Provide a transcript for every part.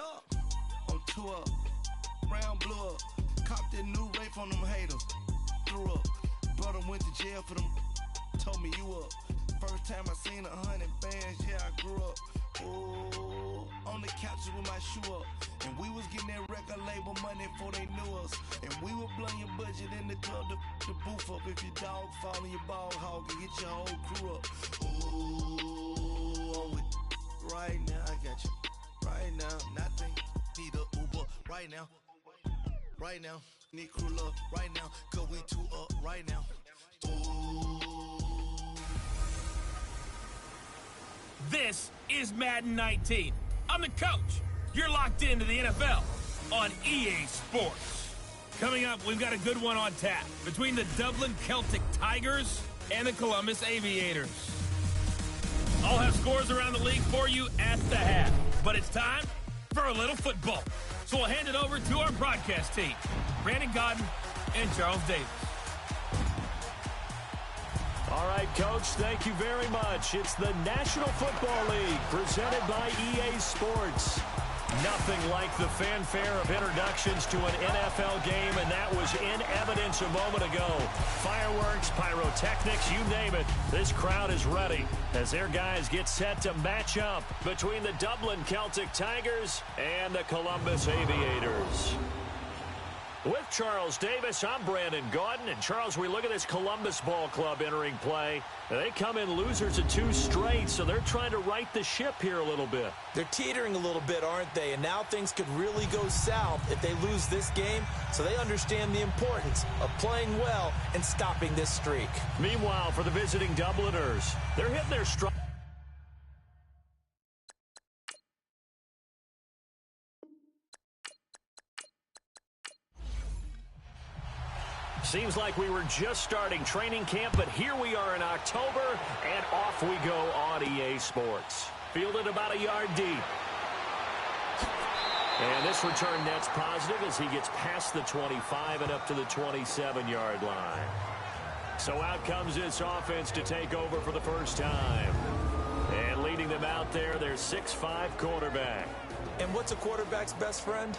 On tour, round blew up. Copped that new rape on them haters. Threw up. Brother went to jail for them. Told me you up. First time I seen 100 bands, yeah, I grew up. Ooh, on the couches with my shoe up. And we was getting that record label money before they knew us. And we were blowing your budget in the club to boof up. If your dog fall in your ball hog and get your whole crew up. Ooh, I'm with right now, I got you. Right now, nothing. Need a Uber right now. Right now, need crew love right now. Cause we two up right now. Ooh. This is Madden 19. I'm the coach. You're locked into the NFL on EA Sports. Coming up, we've got a good one on tap between the Dublin Celtic Tigers and the Columbus Aviators. I'll have scores around the league for you at the half. But it's time for a little football. So we'll hand it over to our broadcast team, Brandon Godden and Charles Davis. All right, Coach, thank you very much. It's the National Football League presented by EA Sports. Nothing like the fanfare of introductions to an NFL game, and that was in evidence a moment ago. Fireworks, pyrotechnics, you name it. This crowd is ready as their guys get set to match up between the Dublin Celtic Tigers and the Columbus Aviators. With Charles Davis, I'm Brandon Gaudin. And, Charles, we look at this Columbus Ball Club entering play. They come in losers of 2 straight, so they're trying to right the ship here a little bit. They're teetering a little bit, aren't they? And now things could really go south if they lose this game, so they understand the importance of playing well and stopping this streak. Meanwhile, for the visiting Dubliners, they're hitting their stride. Seems like we were just starting training camp, but here we are in October, and off we go on EA Sports. Fielded about a yard deep. And this return net's positive as he gets past the 25 and up to the 27-yard line. So out comes this offense to take over for the first time. And leading them out there, their 6'5" quarterback. And what's a quarterback's best friend?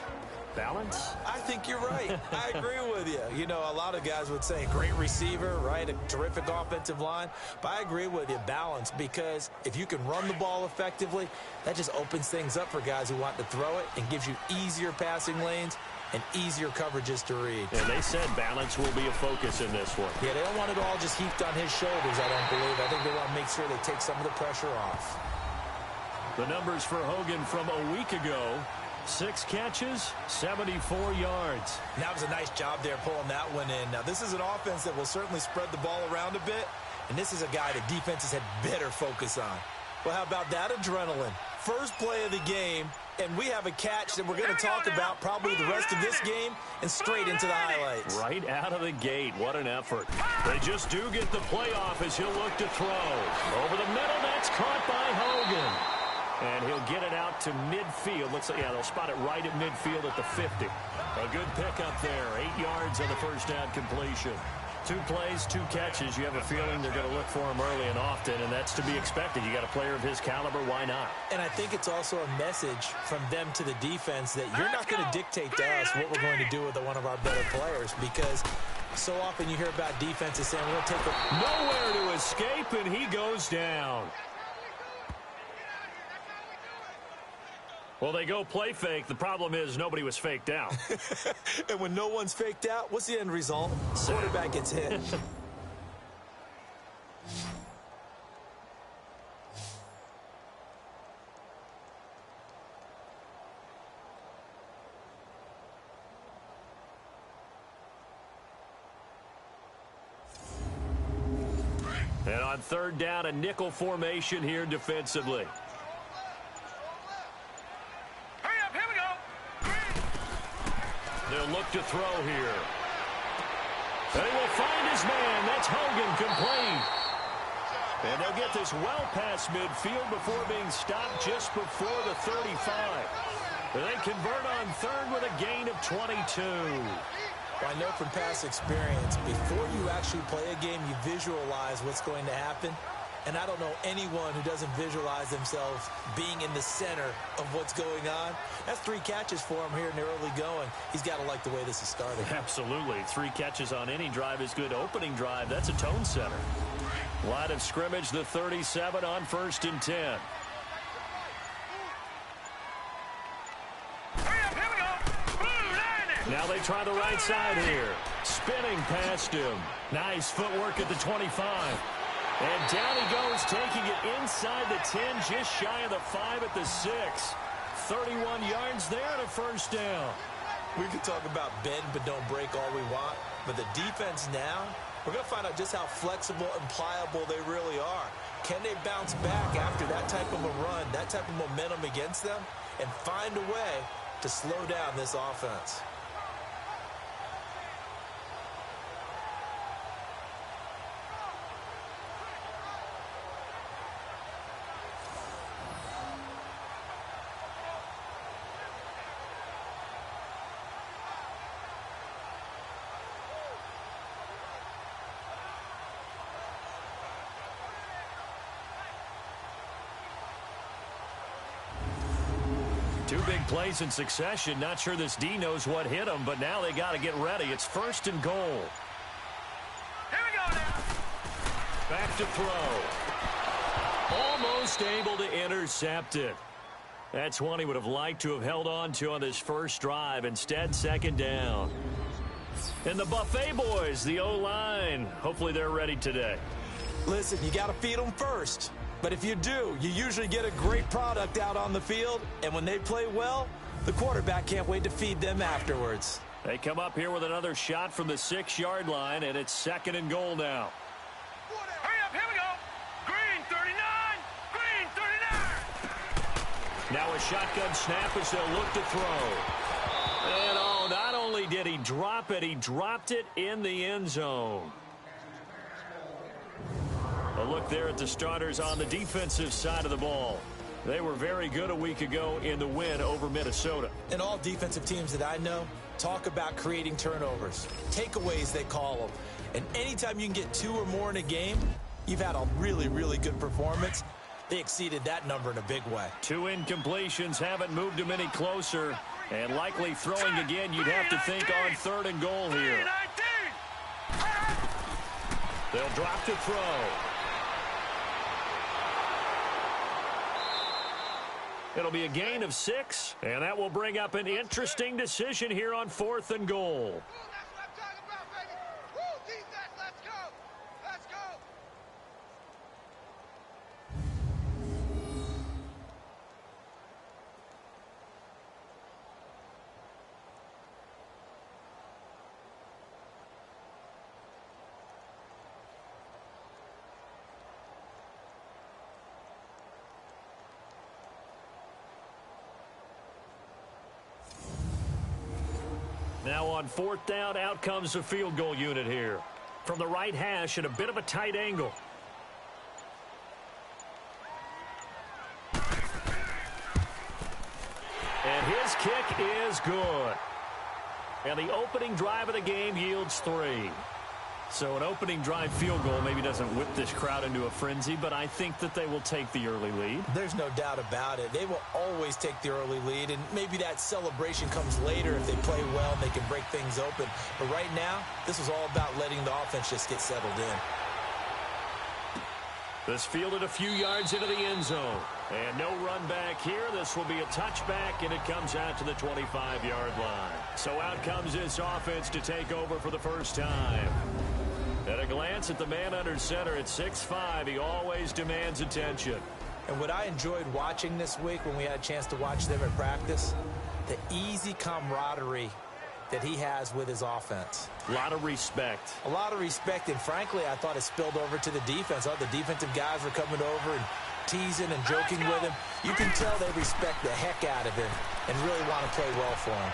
Balance? I think you're right. I agree with you. You know, a lot of guys would say great receiver, right? A terrific offensive line. But I agree with you, balance, because if you can run the ball effectively, that just opens things up for guys who want to throw it and gives you easier passing lanes and easier coverages to read. And they said balance will be a focus in this one. Yeah, they don't want it all just heaped on his shoulders, I don't believe. I think they want to make sure they take some of the pressure off. The numbers for Hogan from a week ago. 6 catches, 74 yards. That was a nice job there pulling that one in. Now, this is an offense that will certainly spread the ball around a bit, and this is a guy that defenses had better focus on. Well, how about that adrenaline? First play of the game, and we have a catch that we're going to talk about probably the rest of this game and straight into the highlights. Right out of the gate. What an effort. They just do get the playoff as he'll look to throw. Over the middle, that's caught by Hogan. And he'll get it out to midfield. Looks like, yeah, they'll spot it right at midfield at the 50. A good pickup there. 8 yards on the first down completion. 2 plays, 2 catches. You have a feeling they're going to look for him early and often, and that's to be expected. You got a player of his caliber, why not? And I think it's also a message from them to the defense that you're not going to dictate to us what we're going to do with one of our better players, because so often you hear about defenses saying we'll take it. Nowhere to escape, and he goes down. Well, they go play fake. The problem is nobody was faked out. And when no one's faked out, what's the end result? Quarterback gets hit. And on third down, a nickel formation here defensively. They'll look to throw here. And he will find his man. That's Hogan, complete. And they'll get this well past midfield before being stopped just before the 35. And they convert on third with a gain of 22. Well, I know from past experience, before you actually play a game, you visualize what's going to happen. And I don't know anyone who doesn't visualize themselves being in the center of what's going on. That's 3 catches for him here in the early going. He's got to like the way this is starting. Absolutely. 3 catches on any drive is good. Opening drive, that's a tone setter. Line of scrimmage, the 37 on 1st and 10. Now they try the right side here. Spinning past him. Nice footwork at the 25. And down he goes, taking it inside the 10, just shy of the 5 at the 6. 31 yards there and a first down. We could talk about bend but don't break all we want, but the defense now, we're going to find out just how flexible and pliable they really are. Can they bounce back after that type of a run, that type of momentum against them, and find a way to slow down this offense? Two big plays in succession. Not sure this D knows what hit him, but now they got to get ready. It's 1st and goal. Here we go now. Back to throw. Almost able to intercept it. That's one he would have liked to have held on to on this first drive. Instead, 2nd down. And the Buffet boys, the O-line. Hopefully they're ready today. Listen, you got to feed them first. But if you do, you usually get a great product out on the field. And when they play well, the quarterback can't wait to feed them afterwards. They come up here with another shot from the 6-yard line, and it's 2nd and goal now. Hurry up, here we go. Green 39. Green 39. Now a shotgun snap as they'll look to throw. And oh, not only did he drop it, he dropped it in the end zone. A look there at the starters on the defensive side of the ball. They were very good a week ago in the win over Minnesota. And all defensive teams that I know talk about creating turnovers. Takeaways, they call them. And anytime you can get 2 or more in a game, you've had a really, really good performance. They exceeded that number in a big way. 2 incompletions haven't moved him any closer. And likely throwing again, you'd have to think on 3rd and goal here. They'll drop to throw. It'll be a gain of 6, and that will bring up an interesting decision here on 4th and goal. That's what I'm talking about, baby. Woo, defense, let's go. Let's go. Now on 4th down, out comes the field goal unit here. From the right hash at a bit of a tight angle. And his kick is good. And the opening drive of the game yields 3. So an opening drive field goal maybe doesn't whip this crowd into a frenzy, but I think that they will take the early lead. There's no doubt about it. They will always take the early lead, and maybe that celebration comes later if they play well and they can break things open. But right now, this is all about letting the offense just get settled in. This fielded a few yards into the end zone. And no run back here. This will be a touchback, and it comes out to the 25-yard line. So out comes this offense to take over for the first time. At a glance at the man under center at 6'5", he always demands attention. And what I enjoyed watching this week when we had a chance to watch them at practice, the easy camaraderie that he has with his offense. A lot of respect. A lot of respect, and frankly, I thought it spilled over to the defense. All the defensive guys were coming over and teasing and joking with him. You can tell they respect the heck out of him and really want to play well for him.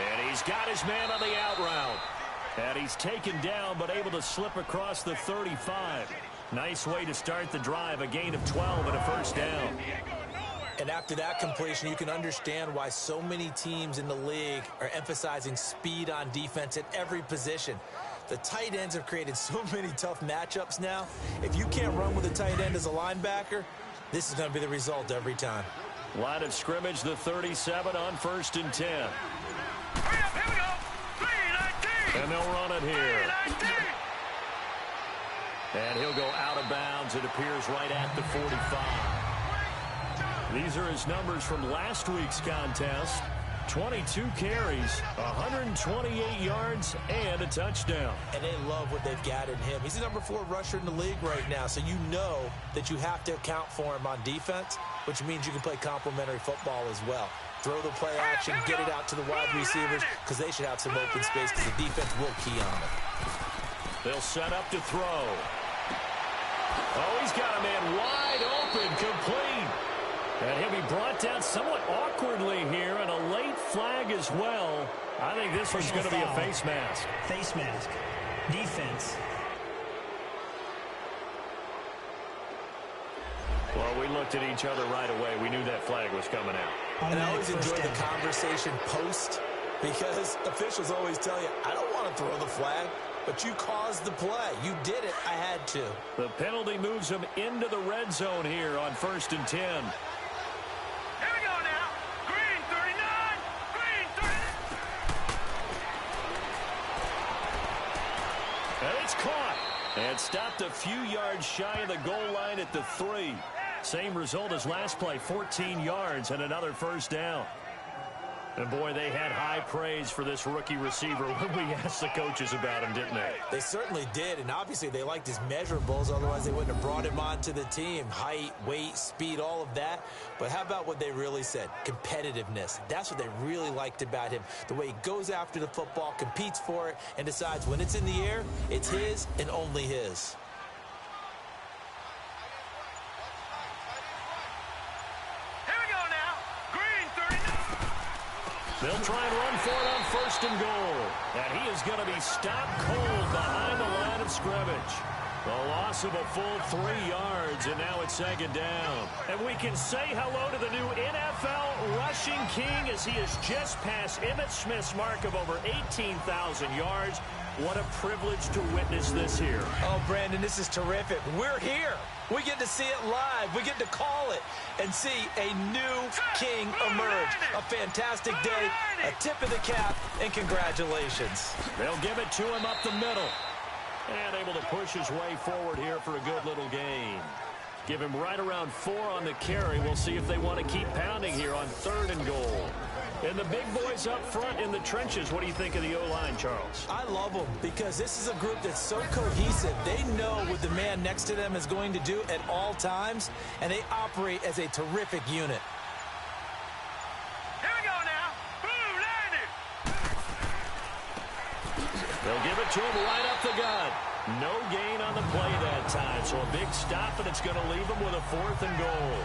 And he's got his man on the out route. And he's taken down but able to slip across the 35. Nice way to start the drive. A gain of 12 and a first down. And after that completion, you can understand why so many teams in the league are emphasizing speed on defense at every position. The tight ends have created so many tough matchups now. If you can't run with a tight end as a linebacker, this is going to be the result every time. Line of scrimmage, the 37 on 1st and 10. Hurry up, here we go. 3-19. And they'll run it here. 3-19. And he'll go out of bounds. It appears right at the 45. These are his numbers from last week's contest. 22 carries, 128 yards, and a touchdown. And they love what they've got in him. He's the number 4 rusher in the league right now, so you know that you have to account for him on defense, which means you can play complementary football as well. Throw the play action, get it out to the wide receivers, because they should have some open space, because the defense will key on it. They'll set up to throw. Oh, he's got a man wide open, complete. And he'll be brought down somewhat awkwardly here, and a late flag as well. I think this one's going to be a face mask. Face mask. Defense. Well, we looked at each other right away. We knew that flag was coming out. And I always enjoy the conversation post, because officials always tell you, I don't want to throw the flag, but you caused the play. You did it. I had to. The penalty moves him into the red zone here on 1st and 10. And it's caught and stopped a few yards shy of the goal line at the 3. Same result as last play, 14 yards and another first down. And, boy, they had high praise for this rookie receiver when we asked the coaches about him, didn't they? They certainly did, and obviously they liked his measurables. Otherwise, they wouldn't have brought him onto the team. Height, weight, speed, all of that. But how about what they really said? Competitiveness. That's what they really liked about him. The way he goes after the football, competes for it, and decides when it's in the air, it's his and only his. They'll try and run for it on 1st and goal. And he is going to be stopped cold behind the line of scrimmage. The loss of a full 3 yards, and now it's 2nd down. And we can say hello to the new NFL rushing king as he has just passed Emmitt Smith's mark of over 18,000 yards. What a privilege to witness this here. Oh, Brandon, this is terrific. We're here. We get to see it live. We get to call it and see a new king emerge. A fantastic day, a tip of the cap, and congratulations. They'll give it to him up the middle. And able to push his way forward here for a good little gain. Give him right around 4 on the carry. We'll see if they want to keep pounding here on 3rd and goal. And the big boys up front in the trenches. What do you think of the O-line, Charles? I love them because this is a group that's so cohesive. They know what the man next to them is going to do at all times, and they operate as a terrific unit. Here we go now. Boom, landed. They'll give it to him right up the gut. No gain on the play that time, so a big stop, and it's going to leave him with a 4th and goal.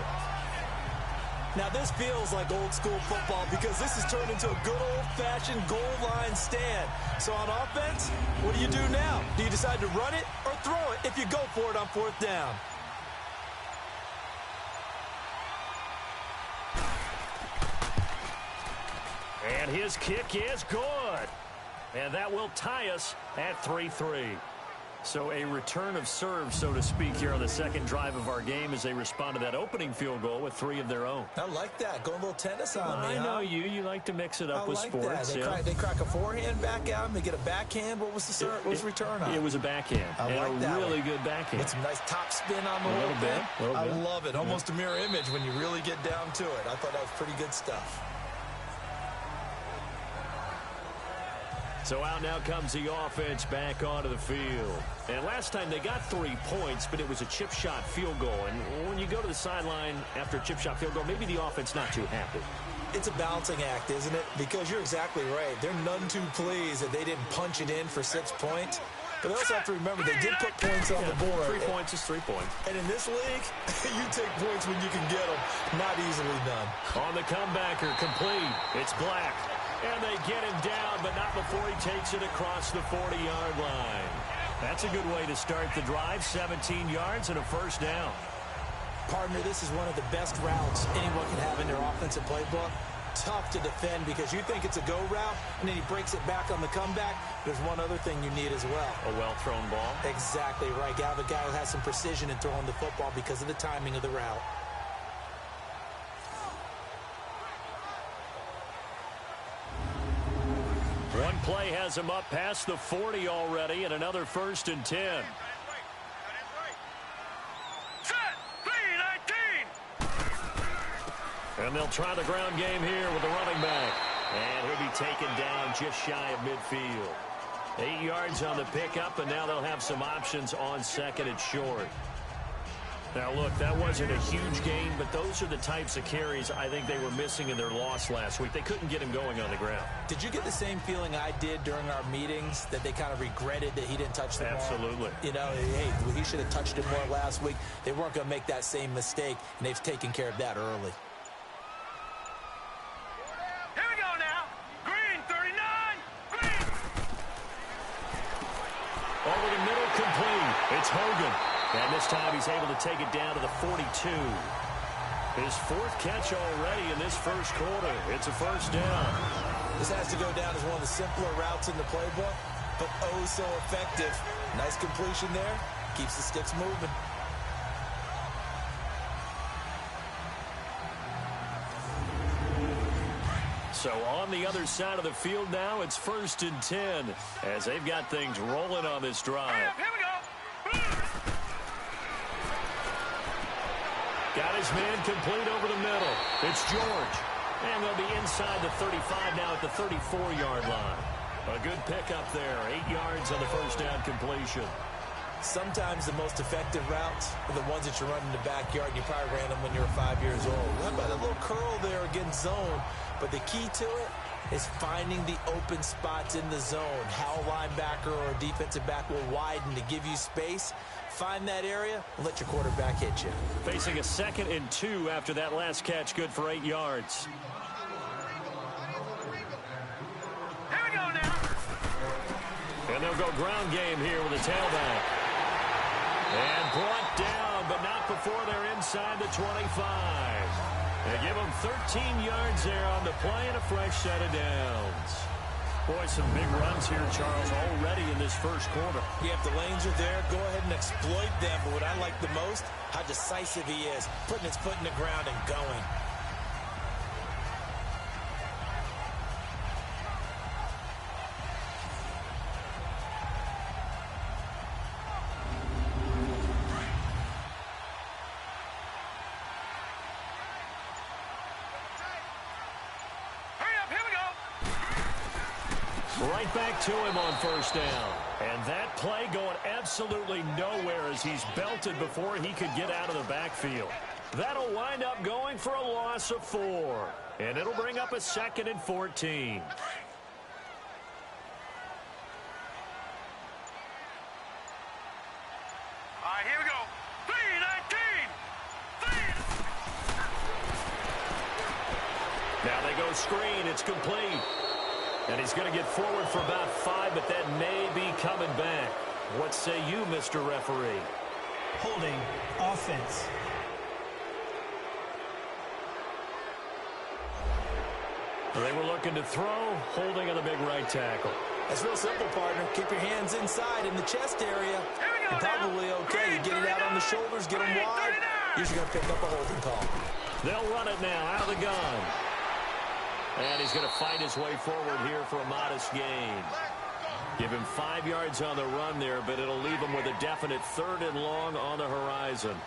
Now, this feels like old-school football because this has turned into a good old-fashioned goal line stand. So on offense, what do you do now? Do you decide to run it or throw it if you go for it on 4th down? And his kick is good. And that will tie us at 3-3. So a return of serve, so to speak, here on the 2nd drive of our game as they respond to that opening field goal with 3 of their own. I like that. Going a little tennis on me, I know you. You like to mix it up with sports. That. They crack a forehand back out. They get a backhand. What was the return on? It was a backhand. I like that. Really good backhand. With some nice top spin on the little bit. I love it. Almost a mirror image when you really get down to it. I thought that was pretty good stuff. So out now comes the offense back onto the field. And last time they got 3 points, but it was a chip shot field goal. And when you go to the sideline after a chip shot field goal, maybe the offense not too happy. It's a balancing act, isn't it? Because you're exactly right. They're none too pleased that they didn't punch it in for 6 points. But they also have to remember they did put points on the board. 3 points is 3 points. And in this league, you take points when you can get them. Not easily done. On the comebacker, complete. It's Black. And they get him down, but not before he takes it across the 40-yard line. That's a good way to start the drive. 17 yards and a first down. Partner, this is one of the best routes anyone can have in their offensive playbook. tough to defend because you think it's a go route, and then he breaks it back on the comeback. There's one other thing you need as well. A well-thrown ball? Exactly right. You have a guy who has some precision in throwing the football because of the timing of the route. One play has him up past the 40 already, and another 1st and 10. And they'll try the ground game here with the running back. And he'll be taken down just shy of midfield. 8 yards on the pickup, and now they'll have some options on 2nd and short. Now, look, that wasn't a huge gain, but those are the types of carries I think they were missing in their loss last week. They couldn't get him going on the ground. Did you get the same feeling I did during our meetings, that they kind of regretted that he didn't touch the ball? Absolutely. You know, hey, he should have touched it more last week. They weren't going to make that same mistake, and they've taken care of that early. Here we go now. Green, 39. Green. Over the middle, complete. It's Hogan. And this time he's able to take it down to the 42. His 4th catch already in this first quarter. It's a 1st down. This has to go down as one of the simpler routes in the playbook, but oh so effective. Nice completion there. Keeps the sticks moving. So on the other side of the field now, it's 1st and 10 as they've got things rolling on this drive. Here we go. Got his man complete over the middle. It's George. And they'll be inside the 35 now at the 34-yard line. A good pickup there. 8 yards on the 1st down completion. Sometimes the most effective routes are the ones that you run in the backyard, and you probably ran them when you were 5 years old. How about a little curl there against zone? But the key to it is finding the open spots in the zone. How a linebacker or a defensive back will widen to give you space. Find that area and let your quarterback hit you. Facing a 2nd and 2 after that last catch, good for 8 yards. Here we go now. And they'll go ground game here with a tailback. And brought down, but not before they're inside the 25. They give them 13 yards there on the play and a fresh set of downs. Boy, some big runs here, Charles, already in this first quarter. Yeah, if the lanes are there, go ahead and exploit them. But what I like the most, how decisive he is, putting his foot in the ground and going. Right back to him on 1st down. And that play going absolutely nowhere as he's belted before he could get out of the backfield. That'll wind up going for a loss of 4. And it'll bring up a 2nd and 14. All right, here we go. 3-19. Now they go screen. It's complete. And he's going to get forward for about 5, but that may be coming back. What say you, Mr. Referee? Holding offense. They were looking to throw, holding on the big right tackle. That's real simple, partner. Keep your hands inside in the chest area. You're probably okay. You get it out on the shoulders, get them wide. Usually going to pick up a holding call. They'll run it now out of the gun. And he's going to fight his way forward here for a modest gain. Give him 5 yards on the run there, but it'll leave him with a definite 3rd and long on the horizon.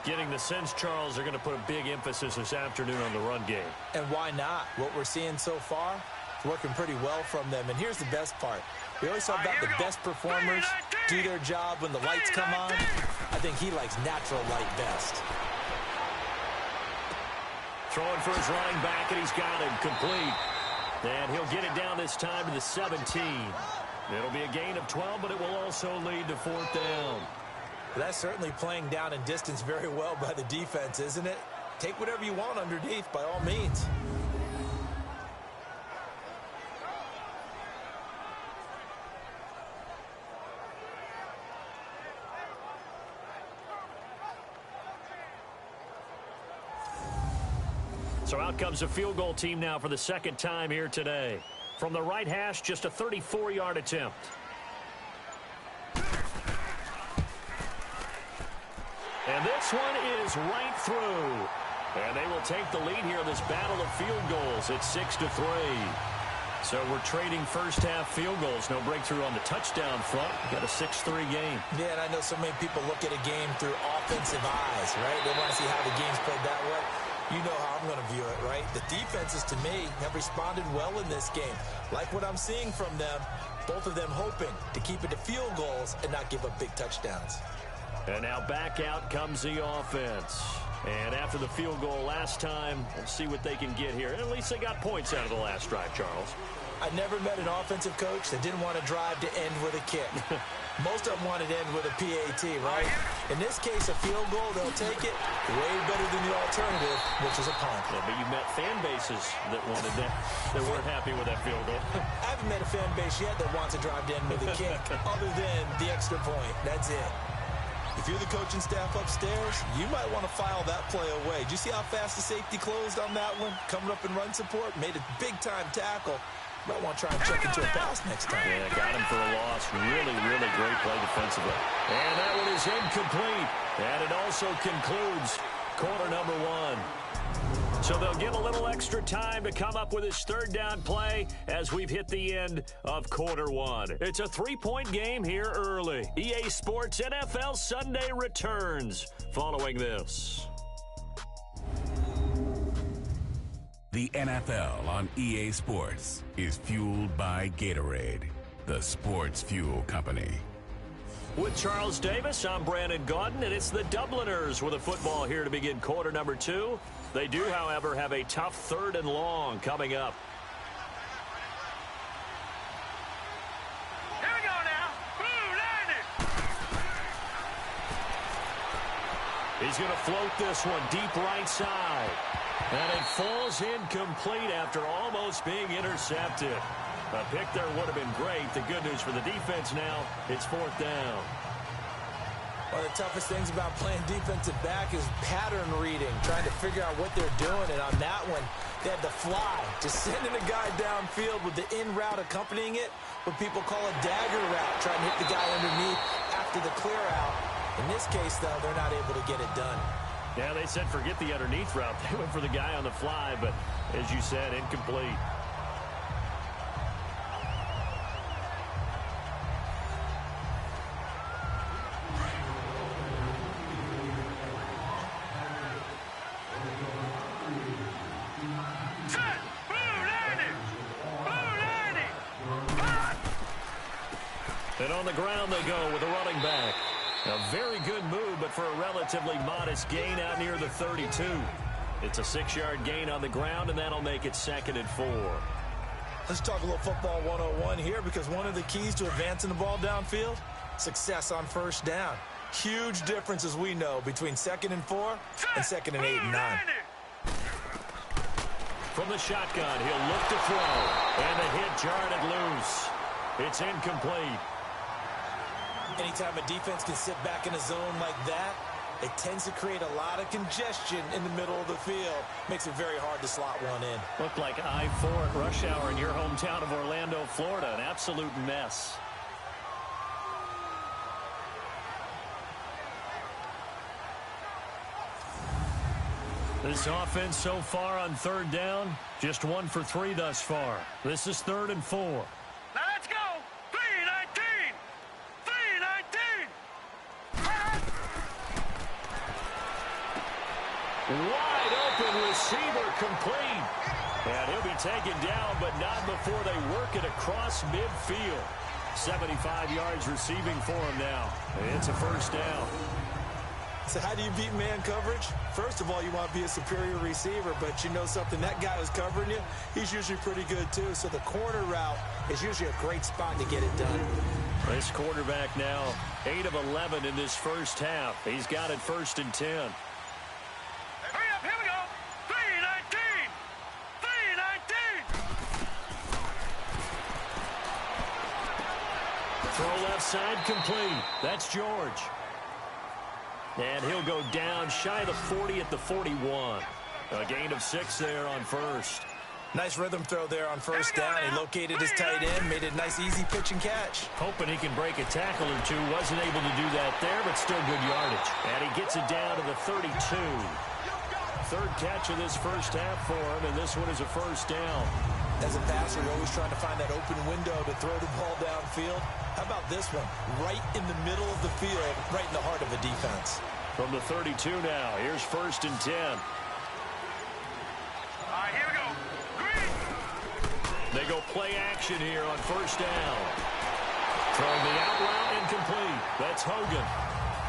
Getting the sense, Charles, they're going to put a big emphasis this afternoon on the run game. And why not? What we're seeing so far is working pretty well from them. And here's the best part. We always talk about the best performers do their job when the lights come on. I think he likes natural light best. Throwing for his running back, and he's got him complete. And he'll get it down this time to the 17. It'll be a gain of 12, but it will also lead to 4th down. That's certainly playing down in distance very well by the defense, isn't it? Take whatever you want underneath, by all means. So out comes a field goal team now for the second time here today. From the right hash, just a 34-yard attempt. And this one is right through. And they will take the lead here in this battle of field goals. It's 6-3. So we're trading first-half field goals. No breakthrough on the touchdown front. Got a 6-3 game. Yeah, and I know so many people look at a game through offensive eyes, right? They want to see how the game's played that way. You know how I'm going to view it, right? The defenses, to me, have responded well in this game. Like what I'm seeing from them, both of them hoping to keep it to field goals and not give up big touchdowns. And now back out comes the offense. And after the field goal last time, we'll see what they can get here. At least they got points out of the last drive, Charles. I never met an offensive coach that didn't want to drive to end with a kick. Most of them wanted to end with a PAT, right? In this case, a field goal, they'll take it way better than the alternative, which is a punt. Yeah, but you met fan bases that wanted that, that weren't happy with that field goal. I haven't met a fan base yet that wants to drive to end with a kick, other than the extra point. That's it. If you're the coaching staff upstairs, you might want to file that play away. Did you see how fast the safety closed on that one? Coming up in run support, made a big-time tackle. Might want to try and check into a pass next time. Yeah, got him for a loss. Really, really great play defensively. And that one is incomplete. And it also concludes quarter number one. So they'll get a little extra time to come up with his third down play as we've hit the end of quarter one. It's a 3-point game here early. EA Sports NFL Sunday returns following this. The NFL on EA Sports is fueled by Gatorade, the sports fuel company. With Charles Davis, I'm Brandon Gaudin, and it's the Dubliners with a football here to begin quarter number two. They do, however, have a tough third and long coming up. Here we go now. Boom, landed. He's going to float this one deep right side. And it falls incomplete after almost being intercepted. A pick there would have been great. The good news for the defense now, it's fourth down. One of the toughest things about playing defensive back is pattern reading, trying to figure out what they're doing. And on that one, they had the fly, just sending a guy downfield with the in route accompanying it, what people call a dagger route, trying to hit the guy underneath after the clear out. In this case, though, they're not able to get it done. Yeah, they said forget the underneath route. They went for the guy on the fly, but as you said, incomplete. And on the ground they go with a running back. A very good move, but for a relatively modest gain out near the 32. It's a 6-yard gain on the ground, and that'll make it 2nd and 4. Let's talk a little football 101 here, because one of the keys to advancing the ball downfield, success on first down. Huge difference, as we know, between 2nd and 4 and 2nd and 8 and 9. From the shotgun, he'll look to throw, and the hit jarred it loose. It's incomplete. Anytime a defense can sit back in a zone like that, it tends to create a lot of congestion in the middle of the field. Makes it very hard to slot one in. Looked like I-4 at rush hour in your hometown of Orlando, Florida. An absolute mess. This offense so far on third down, just 1 for 3 thus far. This is 3rd and 4. Now let's go. 3-19. 3-19. Wide open receiver complete. And he'll be taken down, but not before they work it across midfield. 75 yards receiving for him now. It's a first down. So how do you beat man coverage? First of all, you want to be a superior receiver, but you know something, that guy who's covering you, he's usually pretty good too. So the corner route is usually a great spot to get it done. This quarterback now 8 of 11 in this first half. He's got it 1st and 10. Hurry up, here we go. 3-19. 3-19. Throw left side complete. That's George. And he'll go down shy of the 40 at the 41. A gain of 6 there on first. Nice rhythm throw there on first down. He located his tight end, made it a nice, easy pitch and catch. Hoping he can break a tackle or two. Wasn't able to do that there, but still good yardage. And he gets it down to the 32. Third catch of this first half for him, and this one is a first down. As a passer, you're always trying to find that open window to throw the ball downfield. How about this one? Right in the middle of the field, right in the heart of a defense. From the 32 now, here's 1st and 10. Here we go. Green. They go play action here on first down. Throwing the out route incomplete. That's Hogan.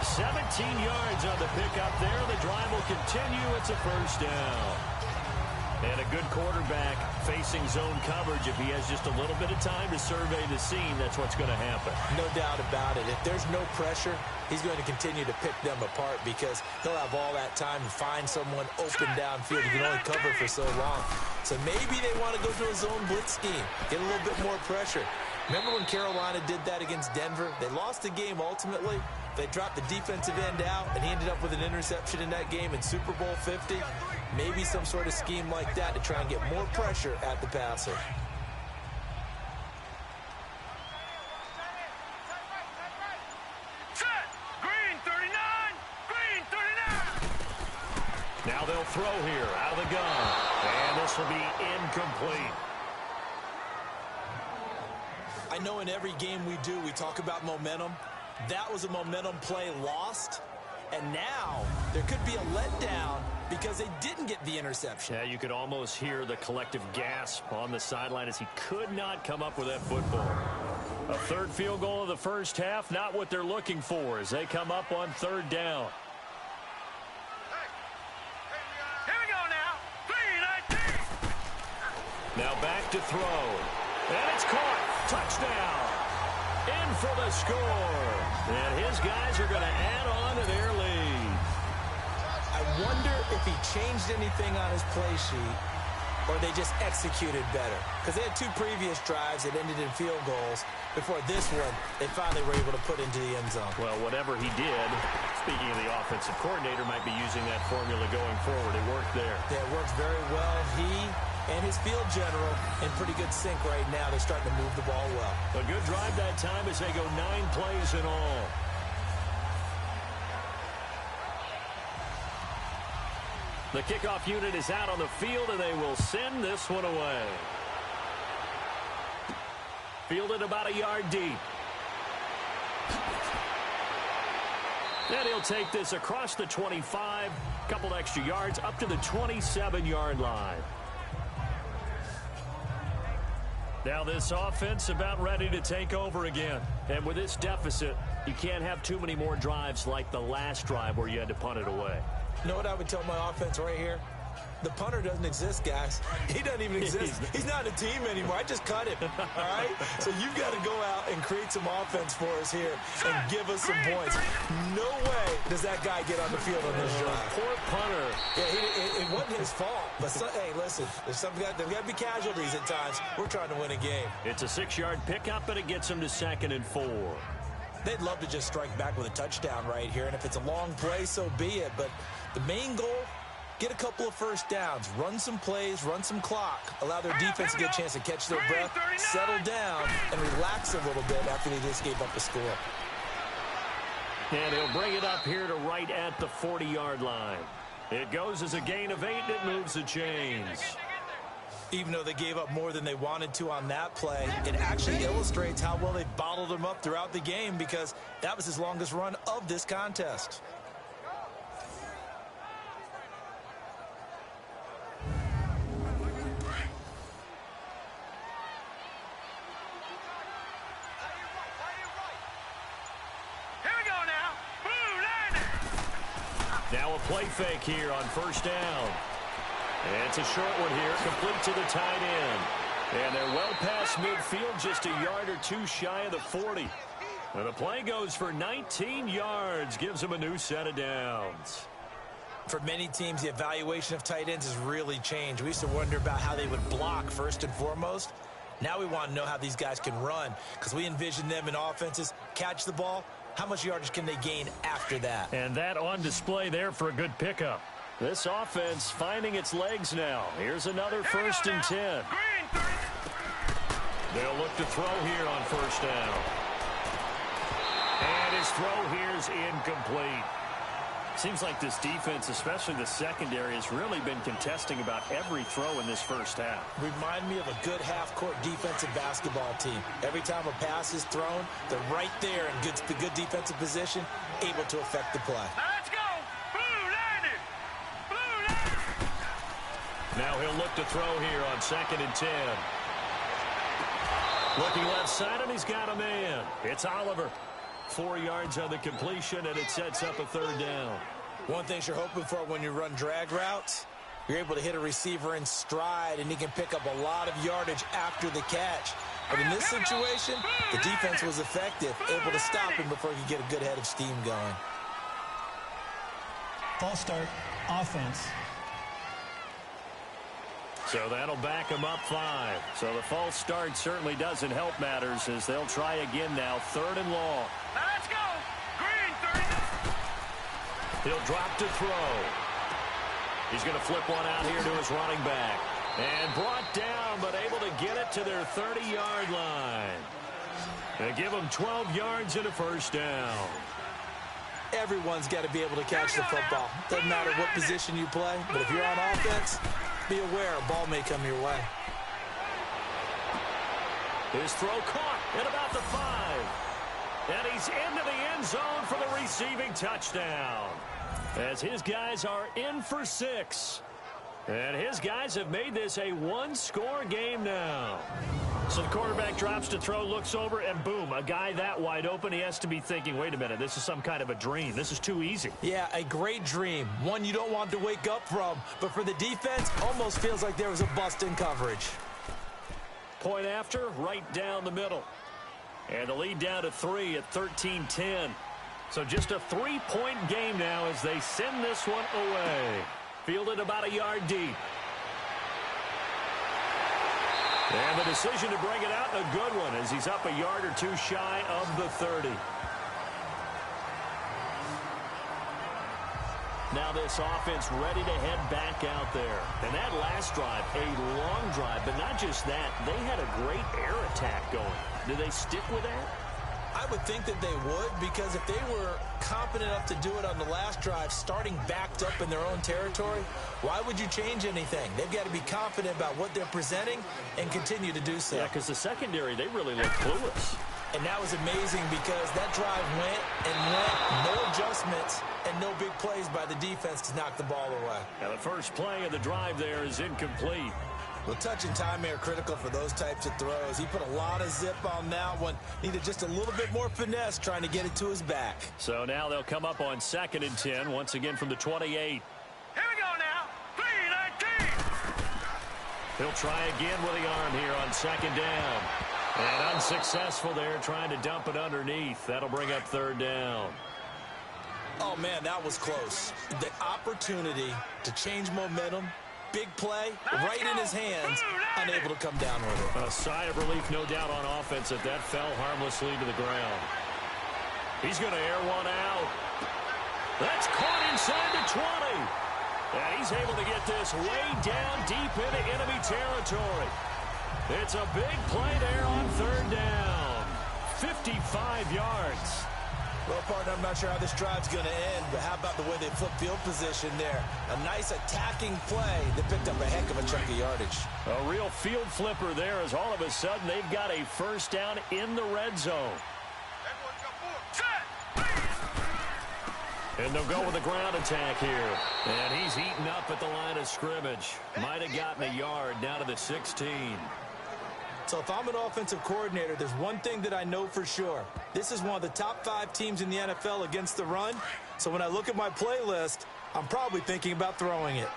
17 yards on the pickup there. The drive will continue. It's a first down. And a good quarterback facing zone coverage. If he has just a little bit of time to survey the scene, that's what's going to happen. No doubt about it. If there's no pressure, he's going to continue to pick them apart because he'll have all that time to find someone open downfield. He can only cover for so long. So maybe they want to go to a zone blitz scheme, get a little bit more pressure. Remember when Carolina did that against Denver? They lost the game ultimately. They dropped the defensive end out, and he ended up with an interception in that game in Super Bowl 50. Maybe some sort of scheme like that to try and get more pressure at the passer. Green 39. Green 39. Now they'll throw here out of the gun. And this will be incomplete. I know in every game we do, we talk about momentum. That was a momentum play lost. And now there could be a letdown because they didn't get the interception. Yeah, you could almost hear the collective gasp on the sideline as he could not come up with that football. A third field goal of the first half, not what they're looking for as they come up on third down. Here we go now. 3-19. Now back to throw. And it's caught. Touchdown. In for the score. And his guys are going to add on to their lead. I wonder if he changed anything on his play sheet or they just executed better. Because they had 2 previous drives that ended in field goals. Before this one, they finally were able to put into the end zone. Well, whatever he did, speaking of the offensive coordinator, might be using that formula going forward. It worked there. Yeah, it works very well. He and his field general in pretty good sync right now. They're starting to move the ball well. A good drive that time as they go 9 plays in all. The kickoff unit is out on the field, and they will send this one away. Fielded about a yard deep. And he'll take this across the 25, couple extra yards up to the 27-yard line. Now this offense about ready to take over again. And with this deficit, you can't have too many more drives like the last drive where you had to punt it away. You know what I would tell my offense right here? The punter doesn't exist, guys. He doesn't even exist. He's not a team anymore. I just cut him, all right? So you've got to go out and create some offense for us here and give us some points. No way does that guy get on the field on this drive. Poor punter. Yeah, it wasn't his fault. But, hey, listen, there's got to be casualties at times. We're trying to win a game. It's a 6-yard pickup, and it gets him to 2nd and 4. They'd love to just strike back with a touchdown right here, and if it's a long play, so be it. But the main goal, get a couple of first downs, run some plays, run some clock, allow their defense to get a chance to catch their breath, settle down, and relax a little bit after they just gave up a score. And he'll bring it up here to right at the 40-yard line. It goes as a gain of 8, and it moves the chains. Even though they gave up more than they wanted to on that play, it actually illustrates how well they bottled them up throughout the game because that was his longest run of this contest. Now a play fake here on first down. And it's a short one here, complete to the tight end. And they're well past midfield, just a yard or 2 shy of the 40. And the play goes for 19 yards, gives them a new set of downs. For many teams, the evaluation of tight ends has really changed. We used to wonder about how they would block first and foremost. Now we want to know how these guys can run because we envision them in offenses, catch the ball. How much yardage can they gain after that? And that on display there for a good pickup. This offense finding its legs now. Here's another 1st and 10. They'll look to throw here on 1st down. And his throw here is incomplete. Seems like this defense, especially the secondary, has really been contesting about every throw in this first half. Remind me of a good half-court defensive basketball team. Every time a pass is thrown, they're right there in good defensive position, able to affect the play. Let's go! Blue Lightning! Blue Lightning! Now he'll look to throw here on 2nd and 10. Looking left side, and he's got a man. It's Oliver. 4 yards on the completion, and it sets up a 3rd down. One thing you're hoping for when you run drag routes, you're able to hit a receiver in stride, and he can pick up a lot of yardage after the catch. But in this situation, the defense was effective, able to stop him before he could get a good head of steam going. False start, offense. So that'll back him up 5. So the false start certainly doesn't help matters as they'll try again now. 3rd and long. Let's go! Green 30! He'll drop to throw. He's going to flip one out here to his running back. And brought down, but able to get it to their 30-yard line. They give him 12 yards and a 1st down. Everyone's got to be able to catch the football. Doesn't matter what position you play, but if you're on offense, be aware a ball may come your way. His throw caught at about the 5. And he's into the end zone for the receiving touchdown. As his guys are in for 6. And his guys have made this a 1-score game now. So the quarterback drops to throw, looks over, and boom, a guy that wide open. He has to be thinking, wait a minute, this is some kind of a dream. This is too easy. Yeah, a great dream. One you don't want to wake up from. But for the defense, almost feels like there was a bust in coverage. Point after, right down the middle. And the lead down to 3 at 13-10. So just a 3-point game now as they send this one away. Fielded about a yard deep. And the decision to bring it out, a good one, as he's up a yard or 2 shy of the 30. Now this offense ready to head back out there. And that last drive, a long drive, but not just that, they had a great air attack going. Do they stick with that? I would think that they would, because if they were competent enough to do it on the last drive, starting backed up in their own territory, why would you change anything? They've got to be confident about what they're presenting and continue to do so. Yeah, because the secondary, they really look clueless. And that was amazing because that drive went and went, no adjustments and no big plays by the defense to knock the ball away. Now the first play of the drive there is incomplete. Well, touch and timing are critical for those types of throws. He put a lot of zip on that one. Needed just a little bit more finesse trying to get it to his back. So now they'll come up on 2nd and 10, once again from the 28. Here we go now. 3-19. He'll try again with the arm here on 2nd down. And unsuccessful there, trying to dump it underneath. That'll bring up 3rd down. Oh, man, that was close. The opportunity to change momentum, big play, right in his hands, unable to come down with it. A sigh of relief, no doubt, on offense that fell harmlessly to the ground. He's going to air one out. That's caught inside the 20. And he's able to get this way down deep into enemy territory. It's a big play there on 3rd down. 55 yards. Well, partner, I'm not sure how this drive's going to end, but how about the way they flip field position there? A nice attacking play that picked up a heck of a chunk of yardage. A real field flipper there as all of a sudden they've got a 1st down in the red zone. And they'll go with a ground attack here. And he's eaten up at the line of scrimmage. Might have gotten a yard down to the 16. So if I'm an offensive coordinator, there's one thing that I know for sure. This is one of the top 5 teams in the NFL against the run. So when I look at my playlist, I'm probably thinking about throwing it.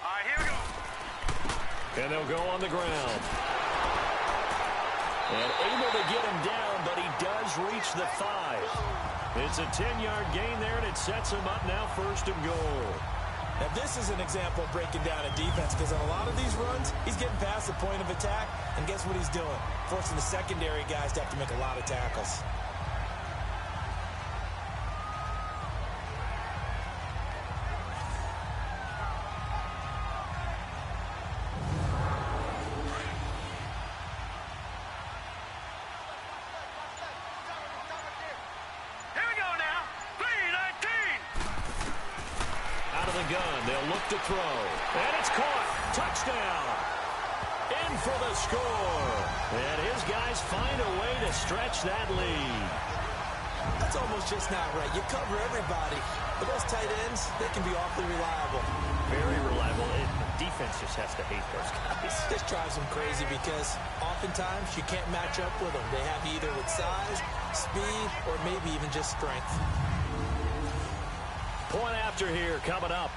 All right, here we go. And they'll go on the ground. And able to get him down, but he does reach the 5. It's a 10-yard gain there, and it sets him up now 1st and goal. Now, this is an example of breaking down a defense, because on a lot of these runs, he's getting past the point of attack, and guess what he's doing? Forcing the secondary guys to have to make a lot of tackles. the gun. They'll look to throw. And it's caught. Touchdown. In for the score. And his guys find a way to stretch that lead. That's almost just not right. You cover everybody, but those tight ends, they can be awfully reliable. Very reliable. Defense just has to hate those guys. This drives them crazy because oftentimes you can't match up with them. They have you either with size, speed, or maybe even just strength. Point after here coming up.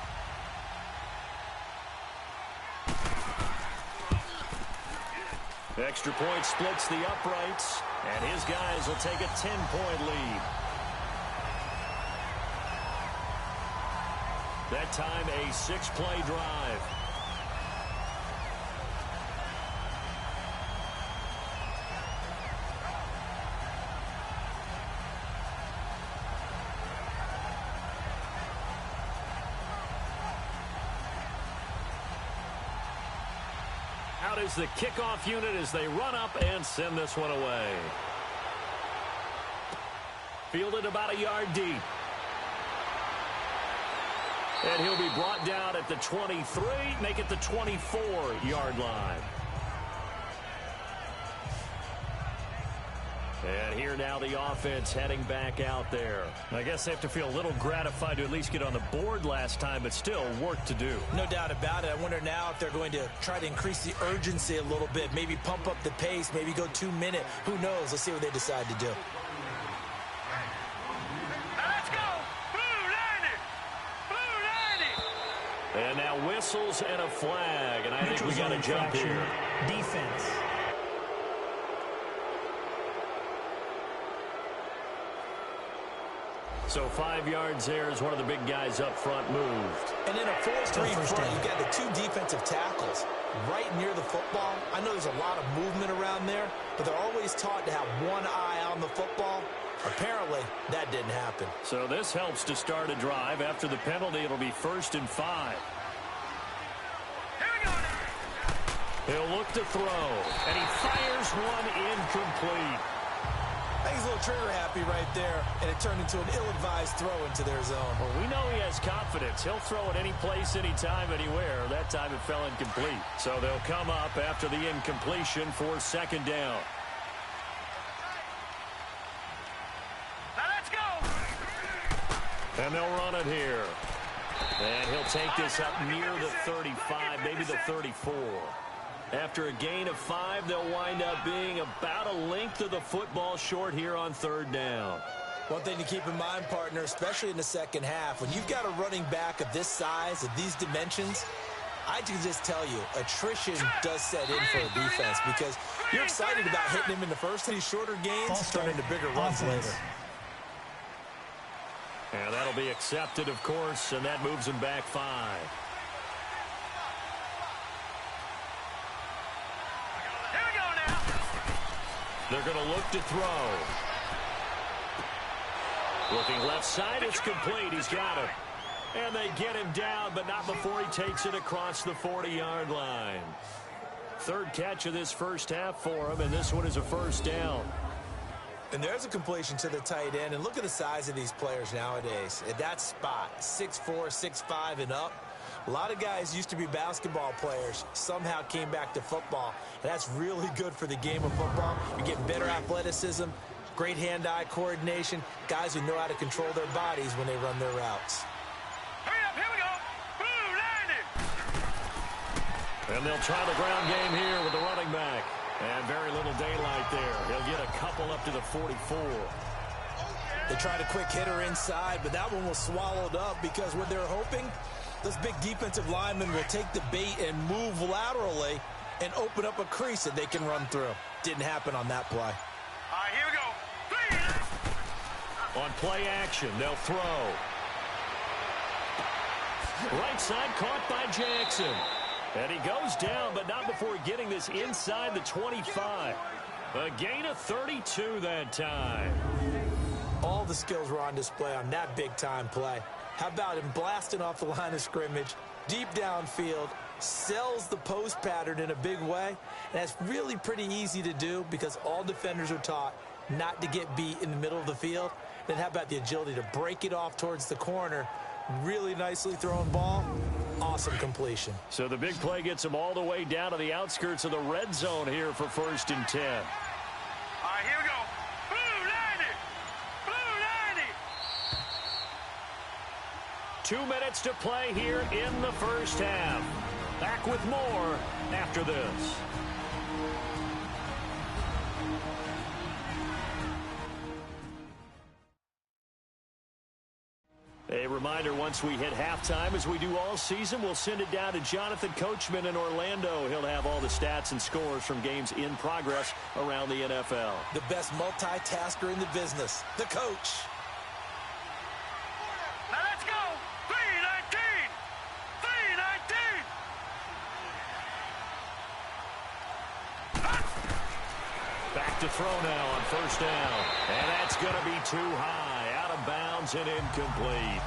Extra point splits the uprights, and his guys will take a 10-point lead. That time a 6-play drive. Out is the kickoff unit as they run up and send this one away. Fielded about a yard deep. And he'll be brought down at the 23, make it the 24-yard line. And here now the offense heading back out there. I guess they have to feel a little gratified to at least get on the board last time, but still work to do. No doubt about it. I wonder now if they're going to try to increase the urgency a little bit, maybe pump up the pace, maybe go 2-minute. Who knows? Let's see what they decide to do. Let's go! Blue 90! And now whistles and a flag, and I think we got a jump here. Defense. So 5 yards there as one of the big guys up front moved. And in a 4-3 front, you got the 2 defensive tackles right near the football. I know there's a lot of movement around there, but they're always taught to have one eye on the football. Apparently, that didn't happen. So this helps to start a drive. After the penalty, it'll be 1st and 5. Here we go! He'll look to throw, and he fires one incomplete. I think he's a little trigger happy right there, and it turned into an ill-advised throw into their zone. Well, we know he has confidence. He'll throw it any place, anytime, anywhere. That time it fell incomplete. So they'll come up after the incompletion for 2nd down. Now let's go! And they'll run it here. And he'll take this up near the 35, maybe the 34. After a gain of 5, they'll wind up being about a length of the football short here on 3rd down. One thing to keep in mind, partner, especially in the second half, when you've got a running back of this size, of these dimensions, I can just tell you, attrition does set in for a defense because you're excited about hitting him in the first, and these shorter gains turn into bigger runs later. And that'll be accepted, of course, and that moves him back 5. They're going to look to throw. Looking left side, it's complete. He's got it. And they get him down, but not before he takes it across the 40-yard line. 3rd catch of this first half for him, and this one is a 1st down. And there's a completion to the tight end. And look at the size of these players nowadays. At that spot, 6'4", 6'5", and up. A lot of guys used to be basketball players, somehow came back to football. And that's really good for the game of football. You get better athleticism, great hand-eye coordination, guys who know how to control their bodies when they run their routes. Hurry up, here we go! Blue 90! And they'll try the ground game here with the running back. And very little daylight there. He'll get a couple up to the 44. They tried a quick hitter inside, but that one was swallowed up because what they're hoping, those big defensive linemen will take the bait and move laterally and open up a crease that they can run through. Didn't happen on that play. All right, here we go. On play action, they'll throw. Right side caught by Jackson. And he goes down, but not before getting this inside the 25. A gain of 32 that time. All the skills were on display on that big-time play. How about him blasting off the line of scrimmage, deep downfield, sells the post pattern in a big way. And that's really pretty easy to do because all defenders are taught not to get beat in the middle of the field. Then how about the agility to break it off towards the corner, Really nicely thrown ball. Awesome completion. So the big play gets them all the way down to the outskirts of the red zone here for 1st and 10. All right, here we go. Blue 90. Blue 90. 2 minutes to play here in the first half. Back with more after this. A reminder, once we hit halftime, as we do all season, we'll send it down to Jonathan Coachman in Orlando. He'll have all the stats and scores from games in progress around the NFL. The best multitasker in the business, the coach. Now let's go. 319. 319. Back to throw now on 1st down. And that's going to be too high. Out of bounds and incomplete.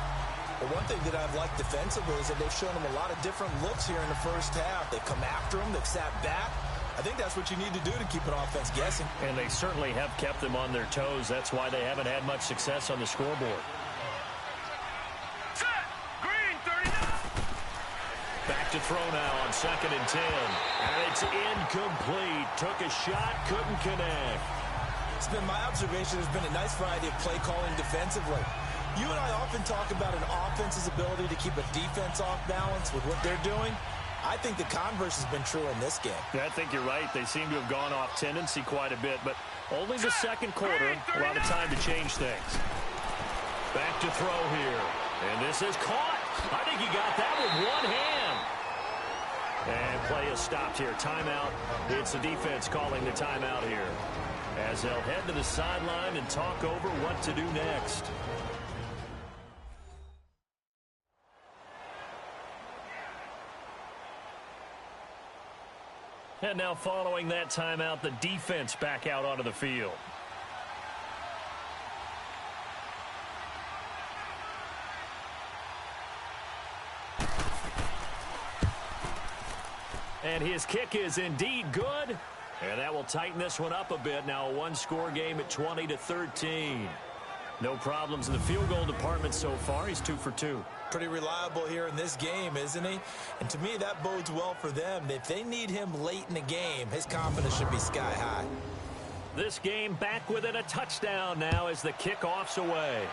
Well, one thing that I've liked defensively is that they've shown them a lot of different looks here in the first half. They've come after them. They've sat back. I think that's what you need to do to keep an offense guessing. And they certainly have kept them on their toes. That's why they haven't had much success on the scoreboard. Set. Green 39. Back to throw now on 2nd and 10. And it's incomplete. Took a shot, couldn't connect. It's been my observation there's been a nice variety of play calling defensively. You and I often talk about an offense's ability to keep a defense off balance with what they're doing. I think the converse has been true in this game. Yeah, I think you're right. They seem to have gone off tendency quite a bit, but only the second quarter, a lot of time to change things. Back to throw here. And this is caught. I think he got that with one hand. And play is stopped here. Timeout. It's the defense calling the timeout here, as they'll head to the sideline and talk over what to do next. And now following that timeout, the defense back out onto the field. And his kick is indeed good. And that will tighten this one up a bit. Now a one-score game at 20-13. No problems in the field goal department so far. He's 2 for 2. Pretty reliable here in this game, isn't he? And to me, that bodes well for them. If they need him late in the game, his confidence should be sky high. This game back within a touchdown now as the kickoff's away.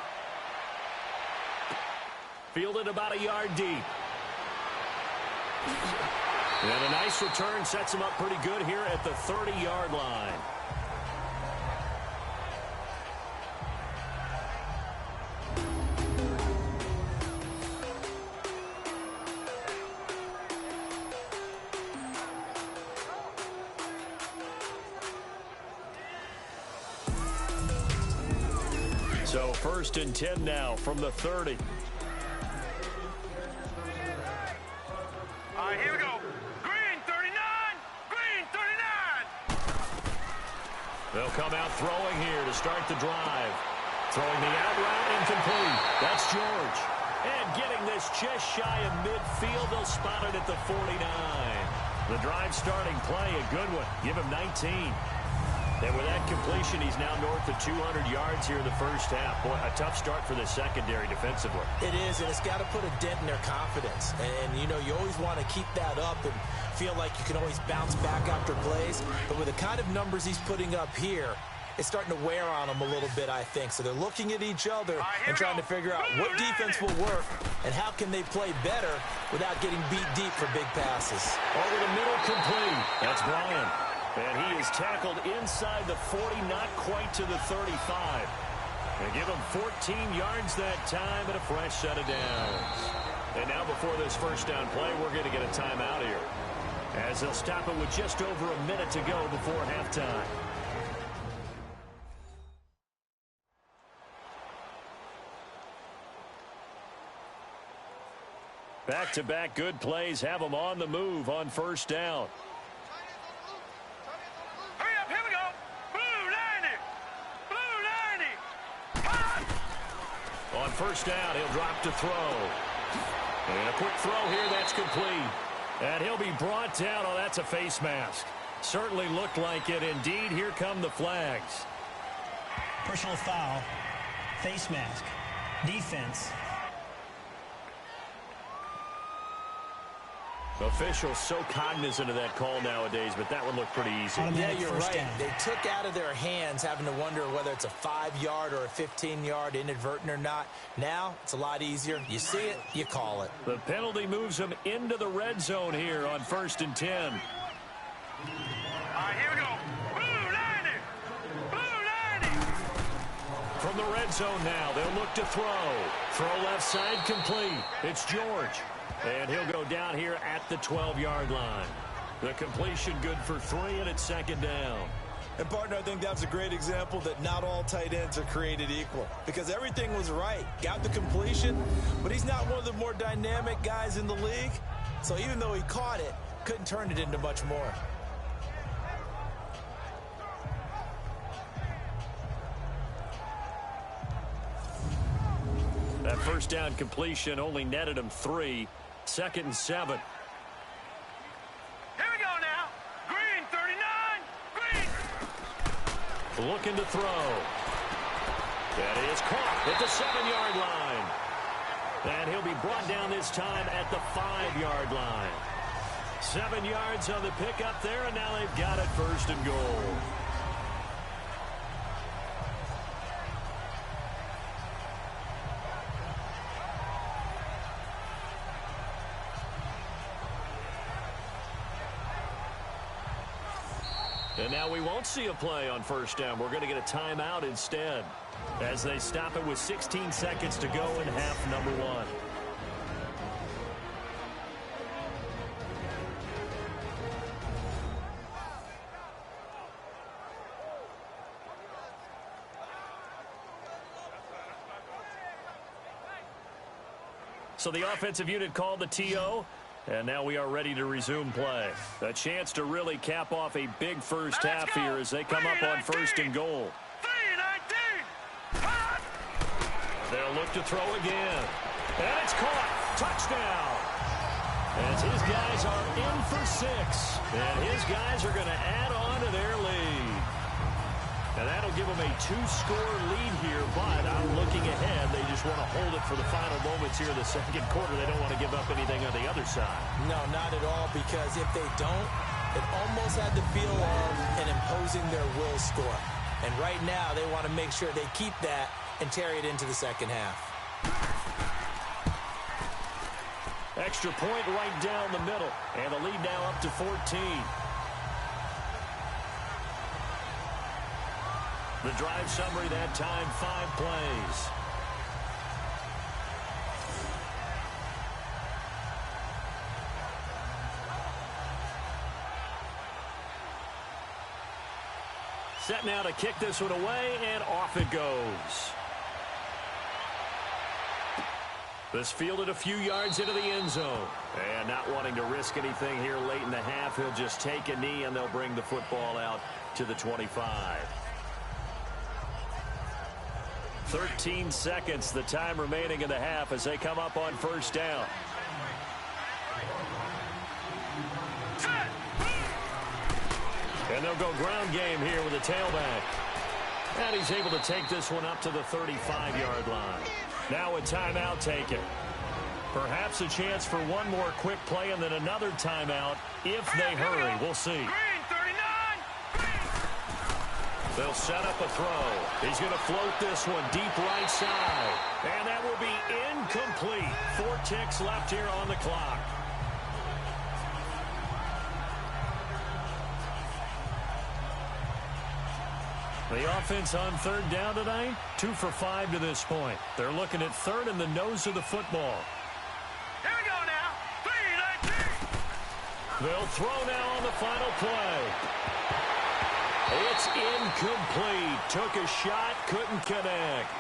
Fielded about a yard deep. And a nice return sets him up pretty good here at the 30-yard line. So 1st and 10 now from the 30. All right, here we go. Green 39. Green 39. They'll come out throwing here to start the drive. Throwing the out route incomplete. That's George. And getting this just shy of midfield. They'll spot it at the 49. The drive starting play, a good one. Give him 19. And with that completion, he's now north of 200 yards here in the first half. Boy, a tough start for the secondary defensively. It is, and it's got to put a dent in their confidence. And, you know, you always want to keep that up and feel like you can always bounce back after plays. But with the kind of numbers he's putting up here, it's starting to wear on them a little bit, I think. So they're looking at each other and trying to figure out what defense will work and how can they play better without getting beat deep for big passes. Over the middle, complete. That's Brian. And he is tackled inside the 40, not quite to the 35. And give him 14 yards that time and a fresh set of downs. And now before this first down play, we're going to get a timeout here, as they'll stop it with just over a minute to go before halftime. Back-to-back good plays have them on the move on first down. Hurry up, here we go. Blue 90. Blue 90. On first down, he'll drop to throw. And a quick throw here, that's complete. And he'll be brought down. Oh, that's a face mask. Certainly looked like it. Indeed, here come the flags. Personal foul, face mask, defense. Officials so cognizant of that call nowadays, but that one looked pretty easy. Yeah, you're right. They took out of their hands having to wonder whether it's a 5-yard or a 15-yard, inadvertent or not. Now, it's a lot easier. You see it, you call it. The penalty moves them into the red zone here on 1st and 10. All right, here we go. Blue 90! Blue 90! From the red zone now, they'll look to throw. Throw left side complete. It's George. And he'll go down here at the 12-yard line. The completion good for 3, and it's 2nd down. And, partner, I think that's a great example that not all tight ends are created equal. Because everything was right. Got the completion, but he's not one of the more dynamic guys in the league. So even though he caught it, couldn't turn it into much more. That 1st down completion only netted him 3. 2nd and 7. Here we go now. Green, 39. Green. Looking to throw. That is caught at the 7-yard line. And he'll be brought down this time at the 5-yard line. 7 yards on the pickup there, and now they've got it 1st and goal. And now we won't see a play on 1st down. We're going to get a timeout instead as they stop it with 16 seconds to go in half number 1. So the offensive unit called the TO. And now we are ready to resume play. A chance to really cap off a big first half here as they come up on 1st and goal. 3-19. They'll look to throw again. And it's caught. Touchdown. As his guys are in for 6. And his guys are going to add on to their lead. And that'll give them a 2-score lead here, but I'm looking ahead. They just want to hold it for the final moments here in the 2nd quarter. They don't want to give up anything on the other side. No, not at all, because if they don't, it almost had the feel of an imposing their will score. And right now, they want to make sure they keep that and carry it into the 2nd half. Extra point right down the middle, and the lead now up to 14. The drive summary that time, 5 plays. Set now to kick this one away, and off it goes. This fielded a few yards into the end zone. And not wanting to risk anything here late in the half, he'll just take a knee, and they'll bring the football out to the 25. 13 seconds, the time remaining in the half as they come up on 1st down. And they'll go ground game here with a tailback. And he's able to take this one up to the 35-yard line. Now a timeout taken. Perhaps a chance for one more quick play and then another timeout if they hurry. We'll see. They'll set up a throw. He's going to float this one deep right side. And that will be incomplete. 4 ticks left here on the clock. The offense on 3rd down tonight, 2 for 5 to this point. They're looking at 3rd in the nose of the football. Here we go now. 3-19. They'll throw now on the final play. It's incomplete. Took a shot, couldn't connect.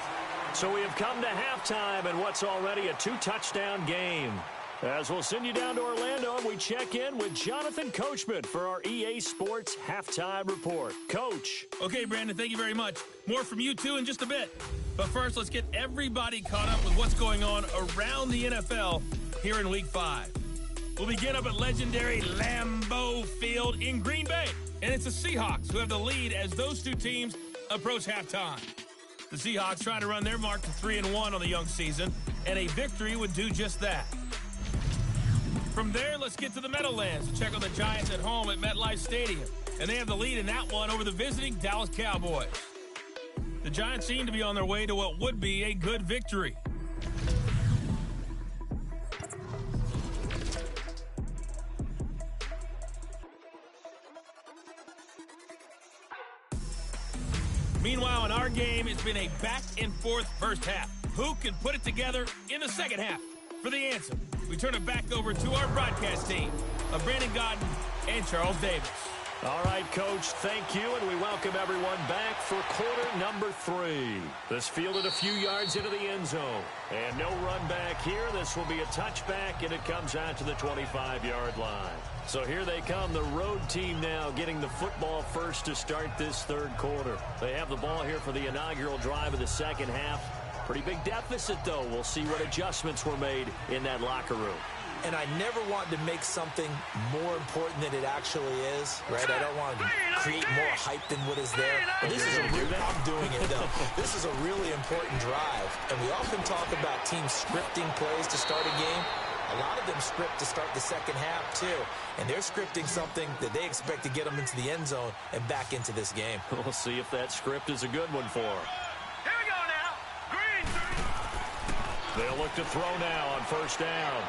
So we have come to halftime in what's already a 2-touchdown game. As we'll send you down to Orlando, and we check in with Jonathan Coachman for our EA Sports Halftime Report. Coach. Okay, Brandon, thank you very much. More from you, too, in just a bit. But first, let's get everybody caught up with what's going on around the NFL here in Week 5. We'll begin up at legendary Lambeau Field in Green Bay. And it's the Seahawks who have the lead as those two teams approach halftime. The Seahawks trying to run their mark to 3-1 on the young season, and a victory would do just that. From there, let's get to the Meadowlands to check on the Giants at home at MetLife Stadium. And they have the lead in that one over the visiting Dallas Cowboys. The Giants seem to be on their way to what would be a good victory. Meanwhile, in our game, it's been a back-and-forth first half. Who can put it together in the second half? For the answer, we turn it back over to our broadcast team of Brandon Godden and Charles Davis. All right, Coach, thank you, and we welcome everyone back for quarter number 3. This fielded a few yards into the end zone. And no run back here. This will be a touchback, and it comes out to the 25-yard line. So here they come, the road team now getting the football first to start this third quarter. They have the ball here for the inaugural drive of the second half. Pretty big deficit, though. We'll see what adjustments were made in that locker room. And I never want to make something more important than it actually is, right? I don't want to create more hype than what is there. But this is I'm doing it, though. This is a really important drive. And we often talk about teams scripting plays to start a game. A lot of them script to start the second half, too. And they're scripting something that they expect to get them into the end zone and back into this game. We'll see if that script is a good one for them. Here we go now. Green. They'll look to throw now on first down.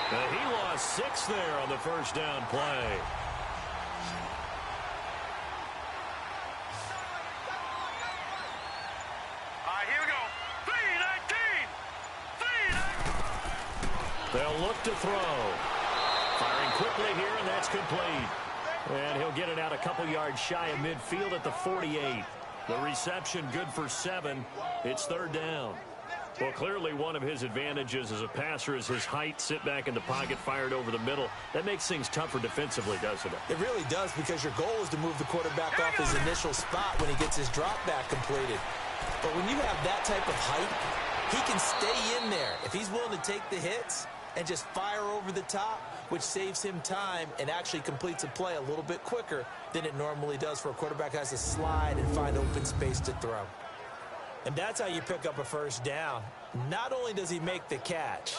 He lost 6 there on the first down play. All right, here we go. 3-19. They'll look to throw. Firing quickly here, and that's complete. And he'll get it out a couple yards shy of midfield at the 48. The reception good for 7. It's third down. Well, clearly one of his advantages as a passer is his height, sit back in the pocket, fired over the middle. That makes things tougher defensively, doesn't it? It really does, because your goal is to move the quarterback off his initial spot when he gets his drop back completed. But when you have that type of height, he can stay in there if he's willing to take the hits and just fire over the top, which saves him time and actually completes a play a little bit quicker than it normally does for a quarterback who has to slide and find open space to throw. And that's how you pick up a first down. Not only does he make the catch,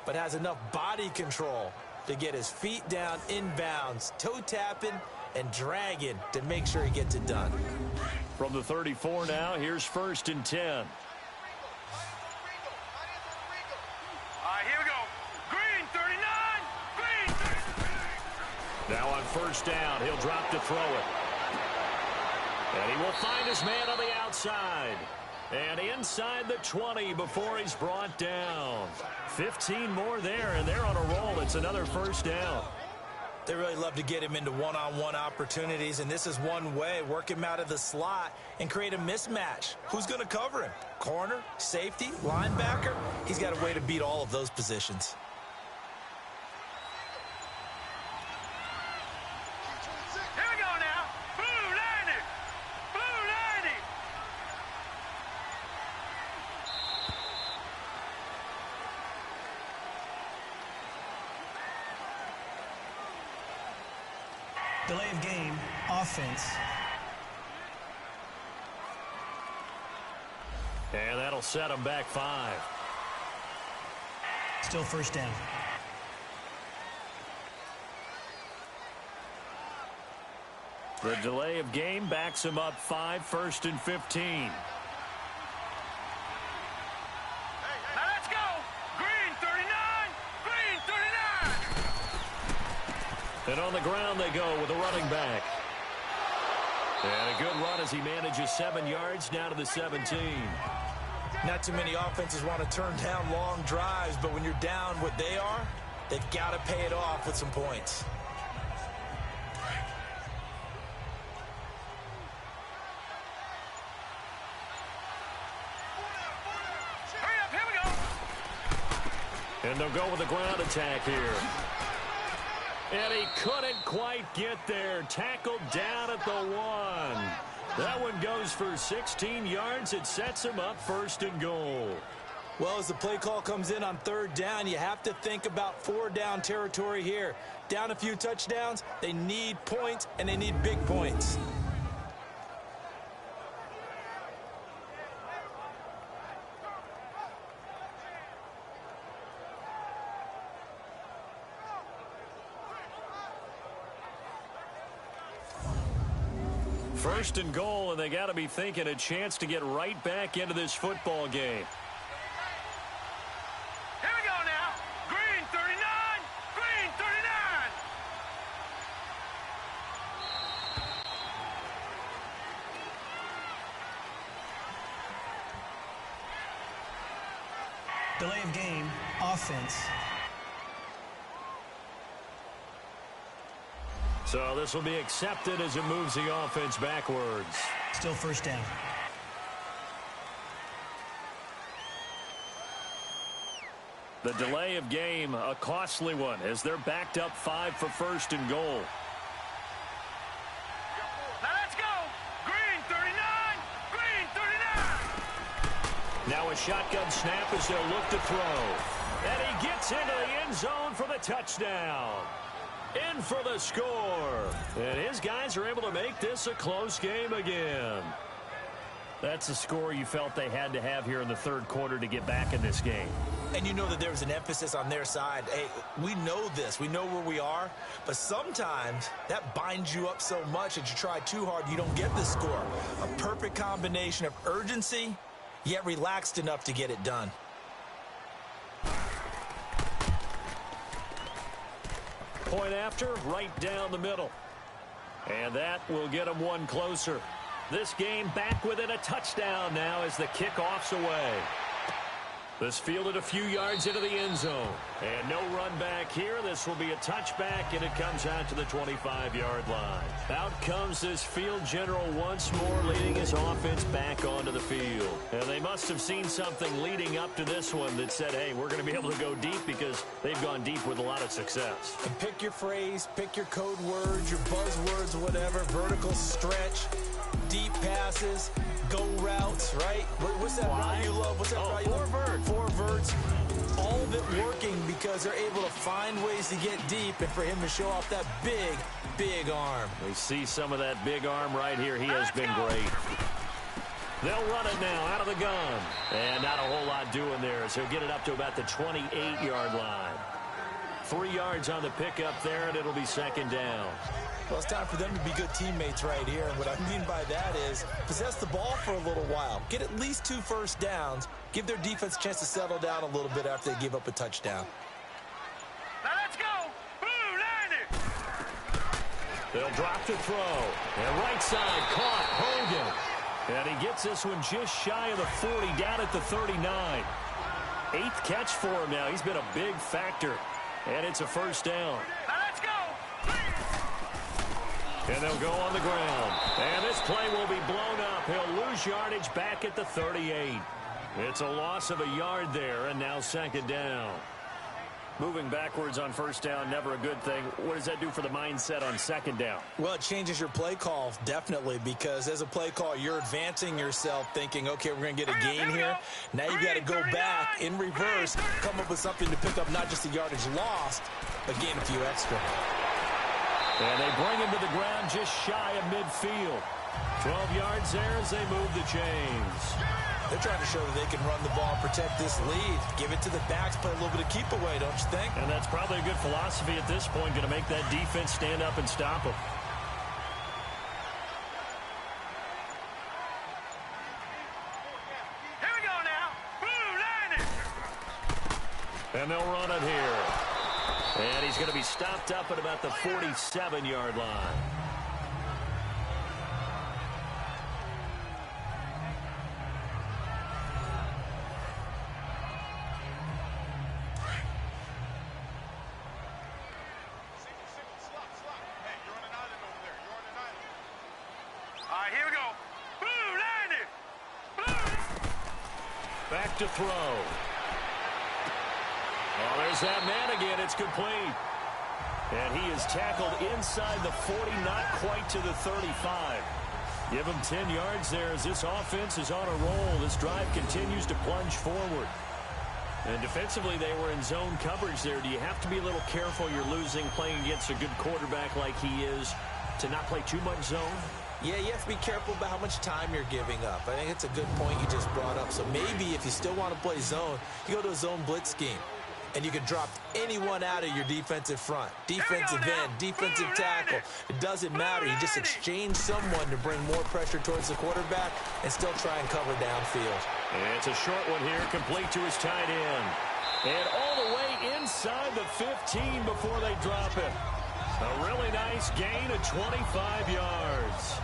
but has enough body control to get his feet down inbounds, toe tapping and dragging to make sure he gets it done. From the 34 now, here's first and 10. All right, here we go. Green 39. Green 39. Now on first down, he'll drop to throw it. And he will find his man on the outside. And inside the 20 before he's brought down. 15 more there, and they're on a roll. It's another first down. They really love to get him into one-on-one opportunities, and this is one way. Work him out of the slot and create a mismatch. Who's going to cover him? Corner, safety, linebacker? He's got a way to beat all of those positions. Here we go now. Blue 90. Blue 90. Delay of game, offense. And that'll set him back 5. Still first down. The delay of game backs him up 5, first and 15. Now let's go. Green 39. Green 39. And on the ground they go with a running back. And a good run as he manages 7 yards now to the 17. Not too many offenses want to turn down long drives, but when you're down what they are, they've got to pay it off with some points. Hurry up, here we go. And they'll go with a ground attack here. And he couldn't quite get there. Tackled down at the 1. That one goes for 16 yards. It sets him up first and goal. Well, as the play call comes in on third down, you have to think about 4-down territory here. Down a few touchdowns, they need points, and they need big points. First and goal, and they got to be thinking a chance to get right back into this football game. Here we go now. Green 39. Green 39. Delay of game, offense. So this will be accepted as it moves the offense backwards. Still first down. The delay of game, a costly one, as they're backed up 5 for first and goal. Now let's go. Green 39. Green 39. Now a shotgun snap as they'll look to throw. And he gets into the end zone for the touchdown. In for the score. And his guys are able to make this a close game again. That's the score you felt they had to have here in the third quarter to get back in this game. And you know that there was an emphasis on their side. Hey, we know this. We know where we are. But sometimes that binds you up so much that you try too hard, you don't get the score. A perfect combination of urgency, yet relaxed enough to get it done. Point after, right down the middle. And that will get them one closer. This game back within a touchdown now as the kickoff's away. This fielded a few yards into the end zone. And no run back here. This will be a touchback, and it comes out to the 25-yard line. Out comes this field general once more, leading his offense back onto the field. And they must have seen something leading up to this one that said, hey, we're going to be able to go deep, because they've gone deep with a lot of success. And pick your phrase, pick your code words, your buzzwords, whatever, vertical stretch, deep passes, go routes, right? What's that route you love? What's that route you love? Four verts. All of it working because they're able to find ways to get deep, and for him to show off that big, big arm. We see some of that big arm right here. He has been great. They'll run it now out of the gun. And not a whole lot doing there, as he'll get it up to about the 28-yard line. 3 yards on the pickup there, and it'll be second down. Well, it's time for them to be good teammates right here. And what I mean by that is possess the ball for a little while. Get at least 2 first downs. Give their defense a chance to settle down a little bit after they give up a touchdown. Now let's go. Blue 90. They'll drop to throw. And right side caught. Hogan. And he gets this one just shy of the 40, down at the 39. 8th catch for him now. He's been a big factor. And it's a first down. Now let's go. And they'll go on the ground. And this play will be blown up. He'll lose yardage back at the 38. It's a loss of a yard there, and now second down. Moving backwards on first down, never a good thing. What does that do for the mindset on second down? Well, it changes your play call, definitely, because as a play call, you're advancing yourself thinking, okay, we're going to get a gain here. Now you've got to go back in reverse, come up with something to pick up not just the yardage lost, but gain a few extra. And they bring him to the ground just shy of midfield. 12 yards there as they move the chains. They're trying to show that they can run the ball and protect this lead. Give it to the backs, play a little bit of keep away, don't you think? And that's probably a good philosophy at this point, going to make that defense stand up and stop them. Here we go now. Blue 90. And they'll run it here. And he's going to be stopped up at about the 47-yard line. All right, here we go. Blue 90. Blue. Back to throw. Oh, there's that man again. It's complete. And he is tackled inside the 40, not quite to the 35. Give him 10 yards there as this offense is on a roll. This drive continues to plunge forward. And defensively, they were in zone coverage there. Do you have to be a little careful? You're losing playing against a good quarterback like he is to not play too much zone? Yeah, you have to be careful about how much time you're giving up. I think it's a good point you just brought up. So maybe if you still want to play zone, you go to a zone blitz scheme. and you can drop anyone out of your defensive front. Defensive end, defensive tackle. It doesn't matter. You just exchange someone to bring more pressure towards the quarterback and still try and cover downfield. And it's a short one here, complete to his tight end. And all the way inside the 15 before they drop it. A really nice gain of 25 yards.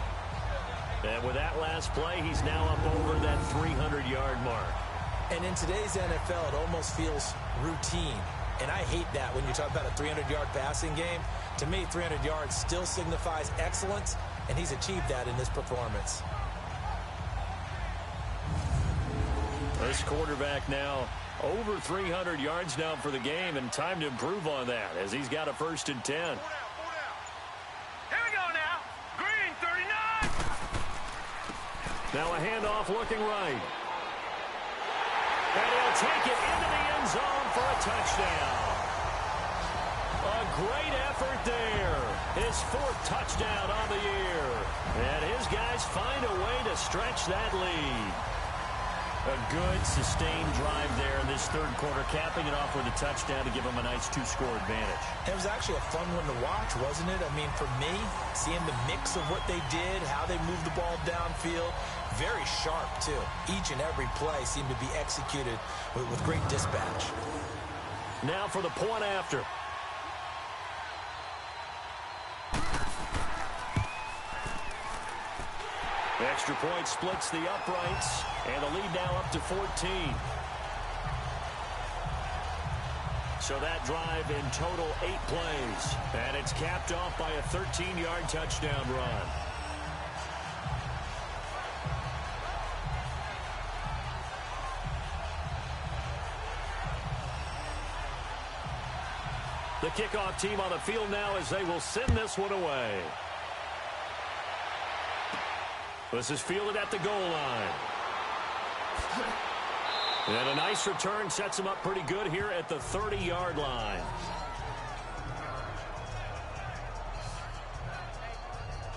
And with that last play, he's now up over that 300-yard mark. And in today's NFL, it almost feels routine. And I hate that when you talk about a 300-yard passing game. To me, 300 yards still signifies excellence, and he's achieved that in this performance. This quarterback now over 300 yards now for the game, and time to improve on that as he's got a 1st and 10. Here we go now. Green, 39. Now a handoff looking right. And he'll take it into the end zone for a touchdown. A great effort there. His 4th touchdown on the year. And his guys find a way to stretch that lead. A good, sustained drive there in this 3rd quarter, capping it off with a touchdown to give them a nice 2-score advantage. It was actually a fun one to watch, wasn't it? I mean, for me, seeing the mix of what they did, how they moved the ball downfield, very sharp, too. Each and every play seemed to be executed with great dispatch. Now for the point after. Extra point splits the uprights, and the lead now up to 14. So that drive in total 8 plays, and it's capped off by a 13-yard touchdown run. The kickoff team on the field now as they will send this one away. This is fielded at the goal line. And a nice return sets him up pretty good here at the 30-yard line.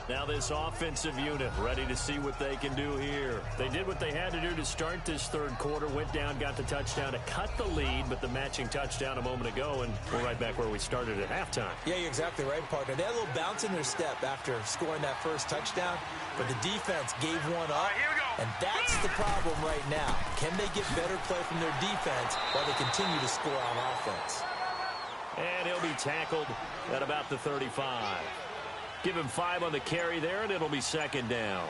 Now this offensive unit ready to see what they can do here. They did what they had to do to start this 3rd quarter, went down, got the touchdown to cut the lead, but the matching touchdown a moment ago, and we're right back where we started at halftime. Yeah, you're exactly right, partner. They had a little bounce in their step after scoring that 1st touchdown, but the defense gave one up, and that's the problem right now. Can they get better play from their defense while they continue to score on offense? And he'll be tackled at about the 35. Give him 5 on the carry there, and it'll be 2nd down.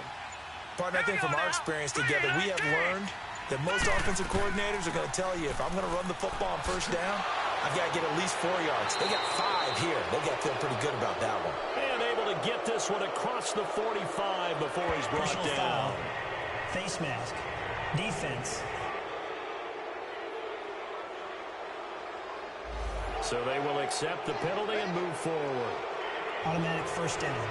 Partner, I think from our experience together, we have learned that most offensive coordinators are going to tell you, if I'm going to run the football on 1st down, I've got to get at least 4 yards. They got 5 here. They got to feel pretty good about that one. And able to get this one across the 45 before he's brought down. Foul. Face mask. Defense. So they will accept the penalty and move forward. Automatic 1st down.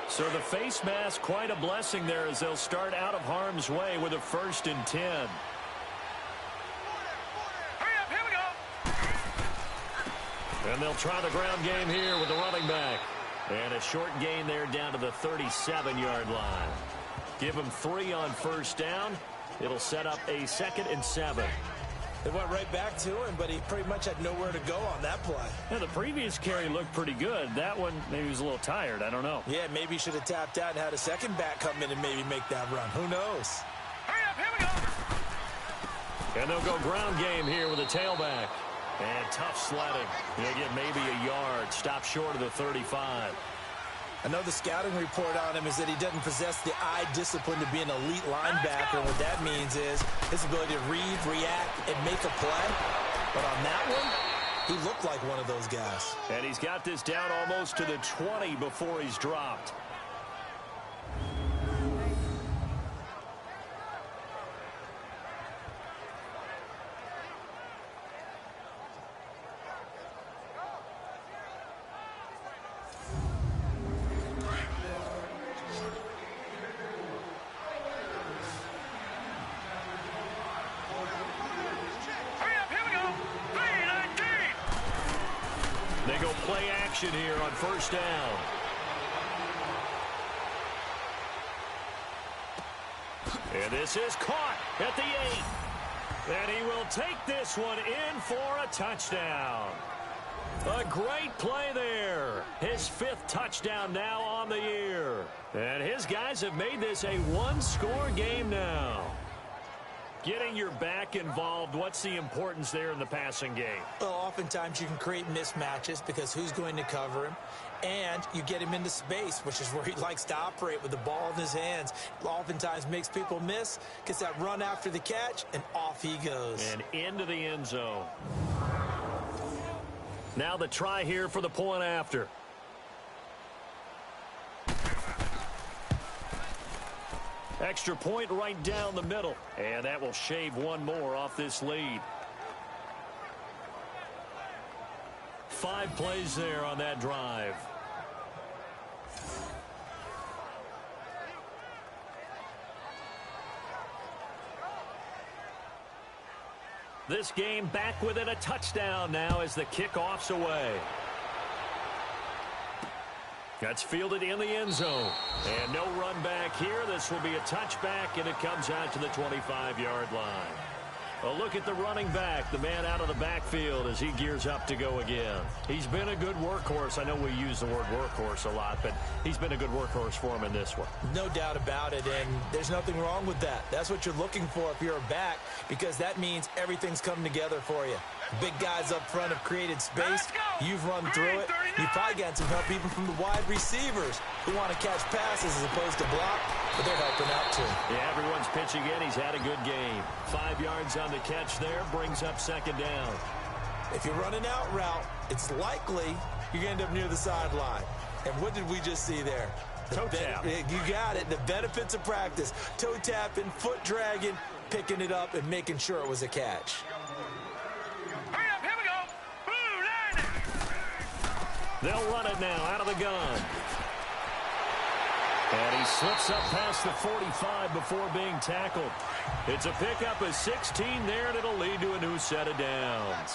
So the face mask, quite a blessing there as they'll start out of harm's way with a 1st and 10. Hurry up, here we go. And they'll try the ground game here with the running back. And a short gain there down to the 37-yard line. Give them 3 on 1st down. It'll set up a 2nd and 7. They went right back to him, but he pretty much had nowhere to go on that play. Yeah, the previous carry looked pretty good. That one, maybe he was a little tired. I don't know. Yeah, maybe he should have tapped out and had a 2nd back come in and maybe make that run. Who knows? Hurry up, here we go. And they'll go ground game here with a tailback. And tough sledding. He'll get maybe a yard. Stop short of the 35. I know the scouting report on him is that he doesn't possess the eye discipline to be an elite linebacker. What that means is his ability to read, react, and make a play. But on that one, he looked like one of those guys. And he's got this down almost to the 20 before he's dropped. Here on 1st down. And this is caught at the 8. And he will take this one in for a touchdown. A great play there. His 5th touchdown now on the year. And his guys have made this a one-score game now. Getting your back involved, what's the importance there in the passing game? Well, oftentimes you can create mismatches because who's going to cover him? And you get him into space, which is where he likes to operate with the ball in his hands. Oftentimes makes people miss, gets that run after the catch, and off he goes. And into the end zone. Now the try here for the point after. Extra point right down the middle. And that will shave one more off this lead. 5 plays there on that drive. This game back within a touchdown now as the kickoff's away. That's fielded in the end zone. And no run back here. This will be a touchback, and it comes out to the 25-yard line. A look at the running back, the man out of the backfield as he gears up to go again. He's been a good workhorse. I know we use the word workhorse a lot, but he's been a good workhorse for him in this one. No doubt about it, and there's nothing wrong with that. That's what you're looking for if you're a back, because that means everything's coming together for you. Big guys up front have created space. You've run through it. You've probably got some help even from the wide receivers who want to catch passes as opposed to block, but they're helping out too. Yeah, everyone's pitching in. He's had a good game. 5 yards on the catch there, brings up 2nd down. If you're running out route, it's likely you're going to end up near the sideline. And what did we just see there? Toe tap. You got it. The benefits of practice. Toe tapping, foot dragging, picking it up, and making sure it was a catch. Hurry up, here we go. Blue line. They'll run it now out of the gun. And he slips up past the 45 before being tackled. It's a pickup of 16 there, and it'll lead to a new set of downs.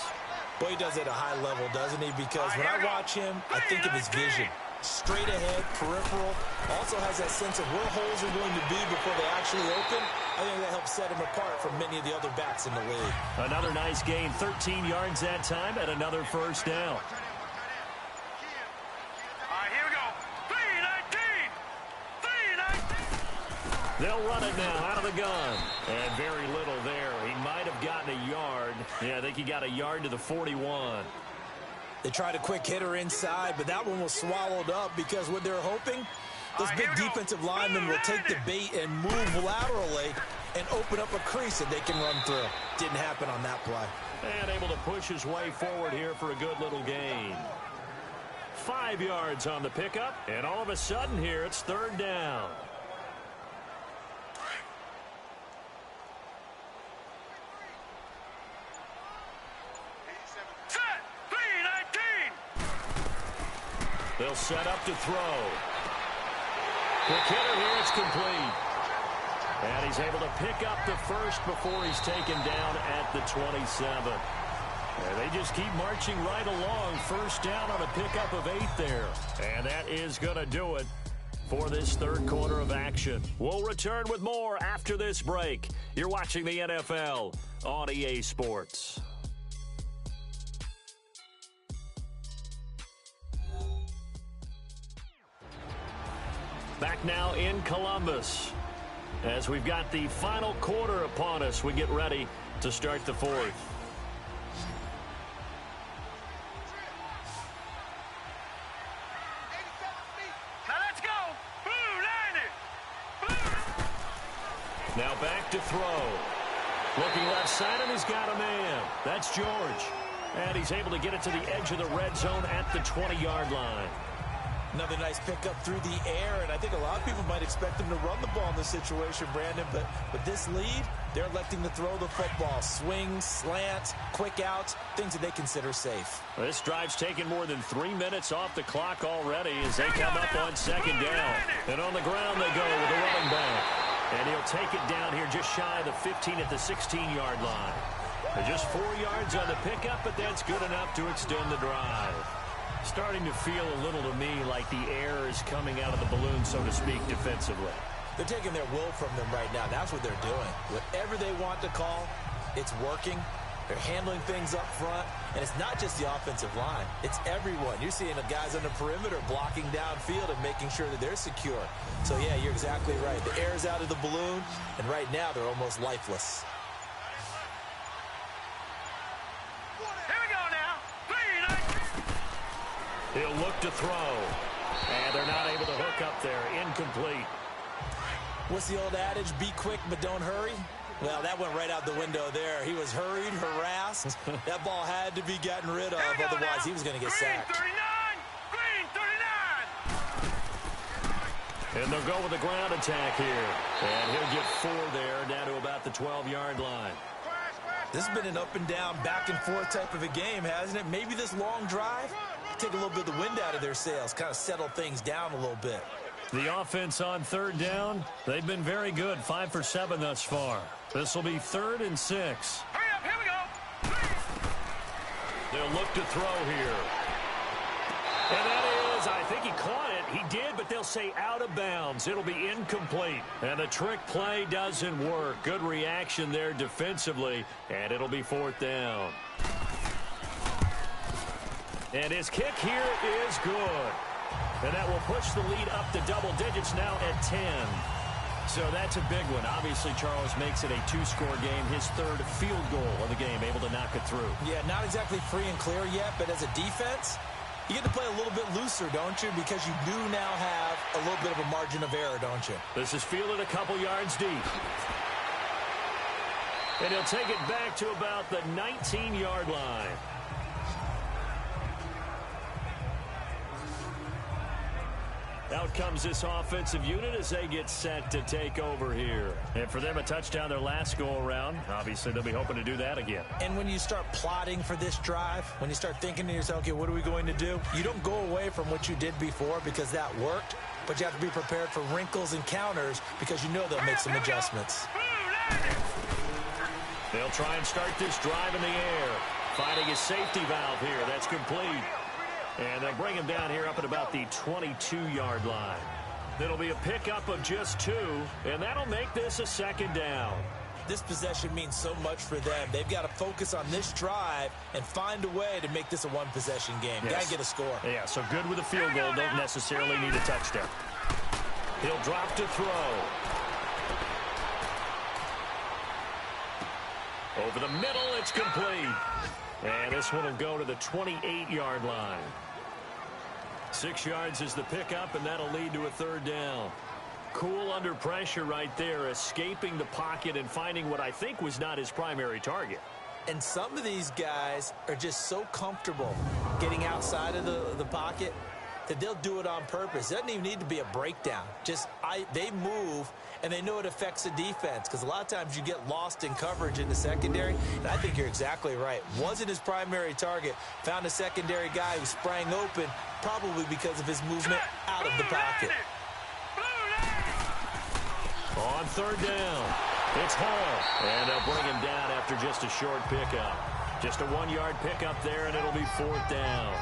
Boy, he does it at a high level, doesn't he? Because when I watch him, I think of his vision. Straight ahead, peripheral. Also has that sense of where holes are going to be before they actually open. I think that helps set him apart from many of the other backs in the league. Another nice gain, 13 yards that time, and another 1st down. They'll run it now out of the gun. And very little there. He might have gotten a yard. Yeah, I think he got a yard to the 41. They tried a quick hitter inside, but that one was swallowed up because what they're hoping, those big defensive linemen will take the bait and move laterally and open up a crease that they can run through. Didn't happen on that play. And able to push his way forward here for a good little gain. 5 yards on the pickup, and all of a sudden here it's 3rd down. They'll set up to throw. Quick hitter here, it's complete. And he's able to pick up the 1st before he's taken down at the 27. And they just keep marching right along. 1st down on a pickup of 8 there. And that is going to do it for this 3rd quarter of action. We'll return with more after this break. You're watching the NFL on EA Sports. Back now in Columbus. As we've got the final quarter upon us, we get ready to start the 4th. Now let's go. Blue line it. Now back to throw. Looking left side, and he's got a man. That's George. And he's able to get it to the edge of the red zone at the 20-yard line. Another nice pickup through the air, and I think a lot of people might expect them to run the ball in this situation, Brandon, but with this lead, they're electing to throw the football. Swings, slants, quick outs, things that they consider safe. This drive's taken more than 3 minutes off the clock already as they come up on 2nd down. And on the ground they go with the running back. And he'll take it down here just shy of the 15 at the 16-yard line. And just 4 yards on the pickup, but that's good enough to extend the drive. Starting to feel a little to me like the air is coming out of the balloon, so to speak, defensively. They're taking their will from them right now. That's what they're doing. Whatever they want to call, it's working. They're handling things up front, and it's not just the offensive line. It's everyone. You're seeing the guys on the perimeter blocking downfield and making sure that they're secure. So, yeah, you're exactly right. The air's out of the balloon, and right now they're almost lifeless. Here we go now. He'll look to throw, and they're not able to hook up there. Incomplete. What's the old adage? Be quick, but don't hurry. Well, that went right out the window there. He was hurried, harassed. That ball had to be gotten rid of, otherwise he was going to get sacked. Green 39. And they'll go with the ground attack here. And he'll get 4 there, down to about the 12-yard line. This has been an up and down, back and forth type of a game, hasn't it? Maybe this long drive, take a little bit of the wind out of their sails, kind of settle things down a little bit. The offense on 3rd down, they've been very good, 5 for 7 thus far. This will be 3rd and 6. Hurry up, here we go. They'll look to throw here. And that is, I think he caught it. He did, but they'll say out of bounds. It'll be incomplete. And the trick play doesn't work. Good reaction there defensively, and it'll be 4th down. And his kick here is good. And that will push the lead up to double digits now at 10. So that's a big one. Obviously, Charles makes it a 2-score game. His 3rd field goal of the game, able to knock it through. Yeah, not exactly free and clear yet, but as a defense, you get to play a little bit looser, don't you? Because you do now have a little bit of a margin of error, don't you? This is fielded a couple yards deep. And he'll take it back to about the 19-yard line. Out comes this offensive unit as they get set to take over here. And for them, a touchdown their last go-around. Obviously, they'll be hoping to do that again. And when you start plotting for this drive, when you start thinking to yourself, okay, what are we going to do? You don't go away from what you did before because that worked, but you have to be prepared for wrinkles and counters because you know they'll make some adjustments. They'll try and start this drive in the air. Finding a safety valve here. That's complete. And they'll bring him down here up at about the 22-yard line. It'll be a pickup of just 2, and that'll make this a 2nd down. This possession means so much for them. They've got to focus on this drive and find a way to make this a one-possession game. Yes. Got to get a score. Yeah, so good with a field goal. Don't necessarily need a touchdown. He'll drop to throw. Over the middle, it's complete. And this one will go to the 28-yard line. 6 yards is the pickup, and that'll lead to a 3rd down. Cool under pressure right there, escaping the pocket and finding what I think was not his primary target. And some of these guys are just so comfortable getting outside of the pocket that they'll do it on purpose. It doesn't even need to be a breakdown. They move, and they know it affects the defense because a lot of times you get lost in coverage in the secondary, and I think you're exactly right. Wasn't his primary target. Found a secondary guy who sprang open, probably because of his movement out of the pocket. On 3rd down, it's Hall, and they'll bring him down after just a short pickup. Just a 1-yard pickup there, and it'll be 4th down.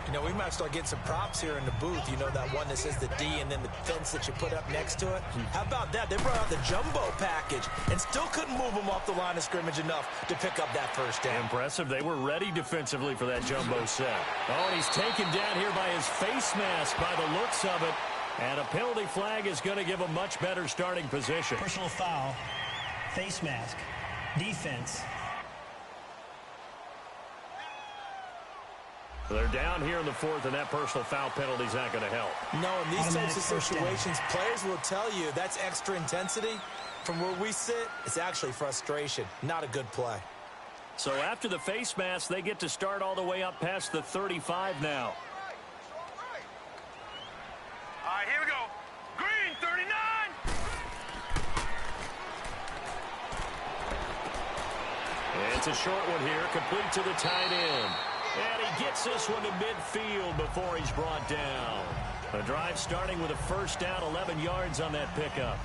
You know, we might start getting some props here in the booth. You know, that one that says the D and then the fence that you put up next to it? How about that? They brought out the jumbo package and still couldn't move them off the line of scrimmage enough to pick up that 1st down. Impressive. They were ready defensively for that jumbo set. Oh, and he's taken down here by his face mask by the looks of it. And a penalty flag is going to give a much better starting position. Personal foul, face mask, defense. They're down here in the 4th, and that personal foul penalty is not going to help. No, in these types of situations, players will tell you that's extra intensity. From where we sit, it's actually frustration. Not a good play. So after the face mask, they get to start all the way up past the 35 now. All right, here we go. Green 39. It's a short one here, complete to the tight end. And he gets this one to midfield before he's brought down. The drive starting with a 1st down, 11 yards on that pickup.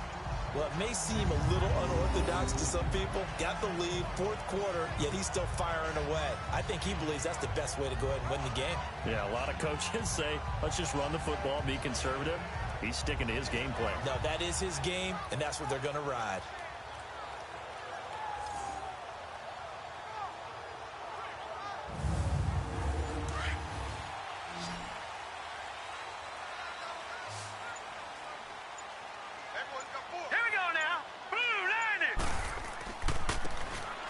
Well, it may seem a little unorthodox to some people. Got the lead, 4th quarter, yet he's still firing away. I think he believes that's the best way to go ahead and win the game. Yeah, a lot of coaches say, let's just run the football, be conservative. He's sticking to his game plan. No, that is his game, and that's what they're going to ride. Here we go now. Blue, line it.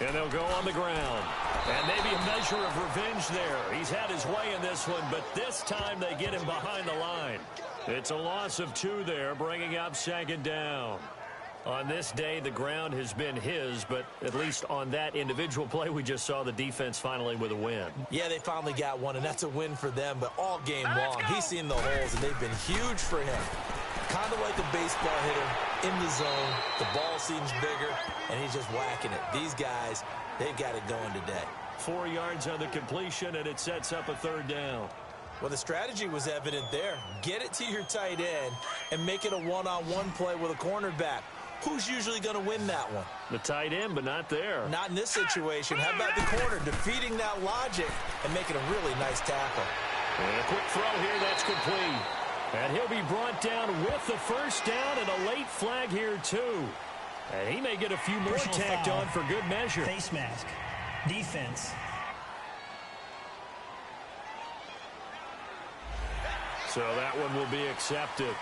And they'll go on the ground. And maybe a measure of revenge there. He's had his way in this one, but this time they get him behind the line. It's a loss of 2 there, bringing up 2nd down. On this day, the ground has been his, but at least on that individual play, we just saw the defense finally with a win. Yeah, they finally got one, and that's a win for them, but all game long, he's seen the holes, and they've been huge for him. Kind of like a baseball hitter in the zone. The ball seems bigger, and he's just whacking it. These guys, they've got it going today. 4 yards on the completion, and it sets up a 3rd down. Well, the strategy was evident there. Get it to your tight end and make it a one-on-one play with a cornerback. Who's usually going to win that one? The tight end, but not there. Not in this situation. How about the corner defeating that logic and making a really nice tackle? And a quick throw here, that's complete. And he'll be brought down with the 1st down and a late flag here, too. And he may get a few more tacked on for good measure. Face mask. Defense. So that one will be accepted.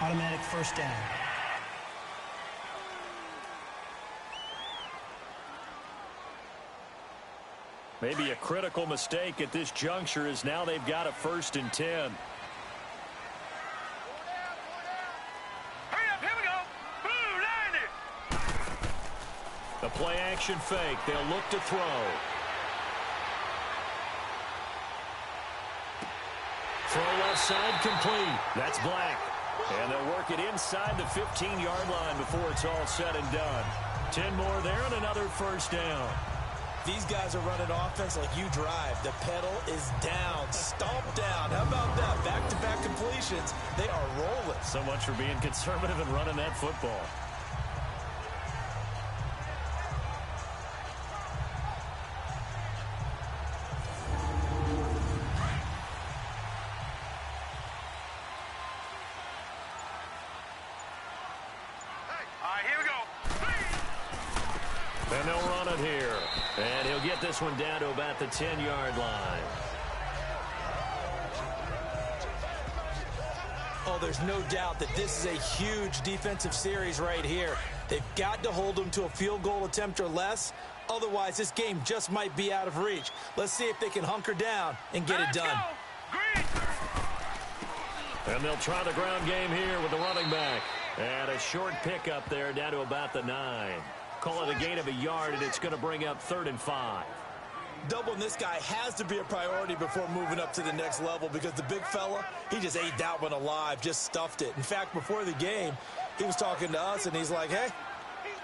Automatic 1st down. Maybe a critical mistake at this juncture is now they've got a 1st and 10. Hurry up, here we go. Blue, line it. The play action fake. They'll look to throw. Throw left side complete. That's Black. And they'll work it inside the 15-yard line before it's all said and done. 10 more there and another 1st down. These guys are running offense like you drive. The pedal is down, stomped down. How about that? Back-to-back completions. They are rolling. So much for being conservative and running that football. All right, here we go. And they'll run it here. And he'll get this one down to about the 10-yard line. Oh, there's no doubt that this is a huge defensive series right here. They've got to hold them to a field goal attempt or less. Otherwise, this game just might be out of reach. Let's see if they can hunker down and get it done. And they'll try the ground game here with the running back. And a short pickup there down to about the 9. Call it a gain of a yard, and it's going to bring up 3rd and 5. Doubling this guy has to be a priority before moving up to the next level because the big fella, he just ate that one alive, just stuffed it. In fact, before the game, he was talking to us, and he's like, hey,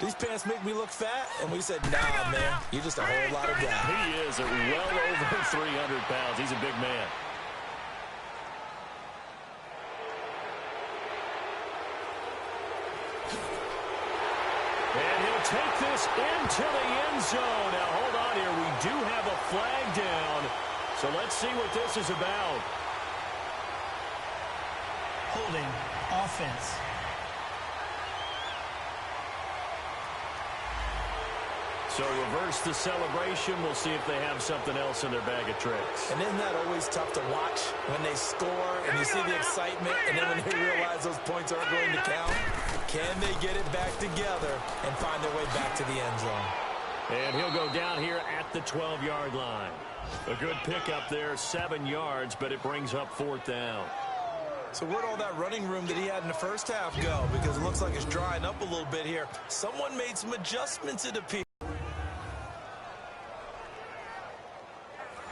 these pants make me look fat. And we said, nah, man, you're just a whole lot of guy. He is at well over 300 pounds. He's a big man. And he'll take this into the end zone. Now, hold on here. We do have a flag down. So let's see what this is about. Holding. Offense. So reverse the celebration. We'll see if they have something else in their bag of tricks. And isn't that always tough to watch when they score and you see the excitement and then when they realize those points aren't going to count? Can they get it back together and find their way back to the end zone? And he'll go down here at the 12-yard line. A good pickup there, 7 yards, but it brings up 4th down. So where'd all that running room that he had in the first half go? Because it looks like it's drying up a little bit here. Someone made some adjustments, it appears.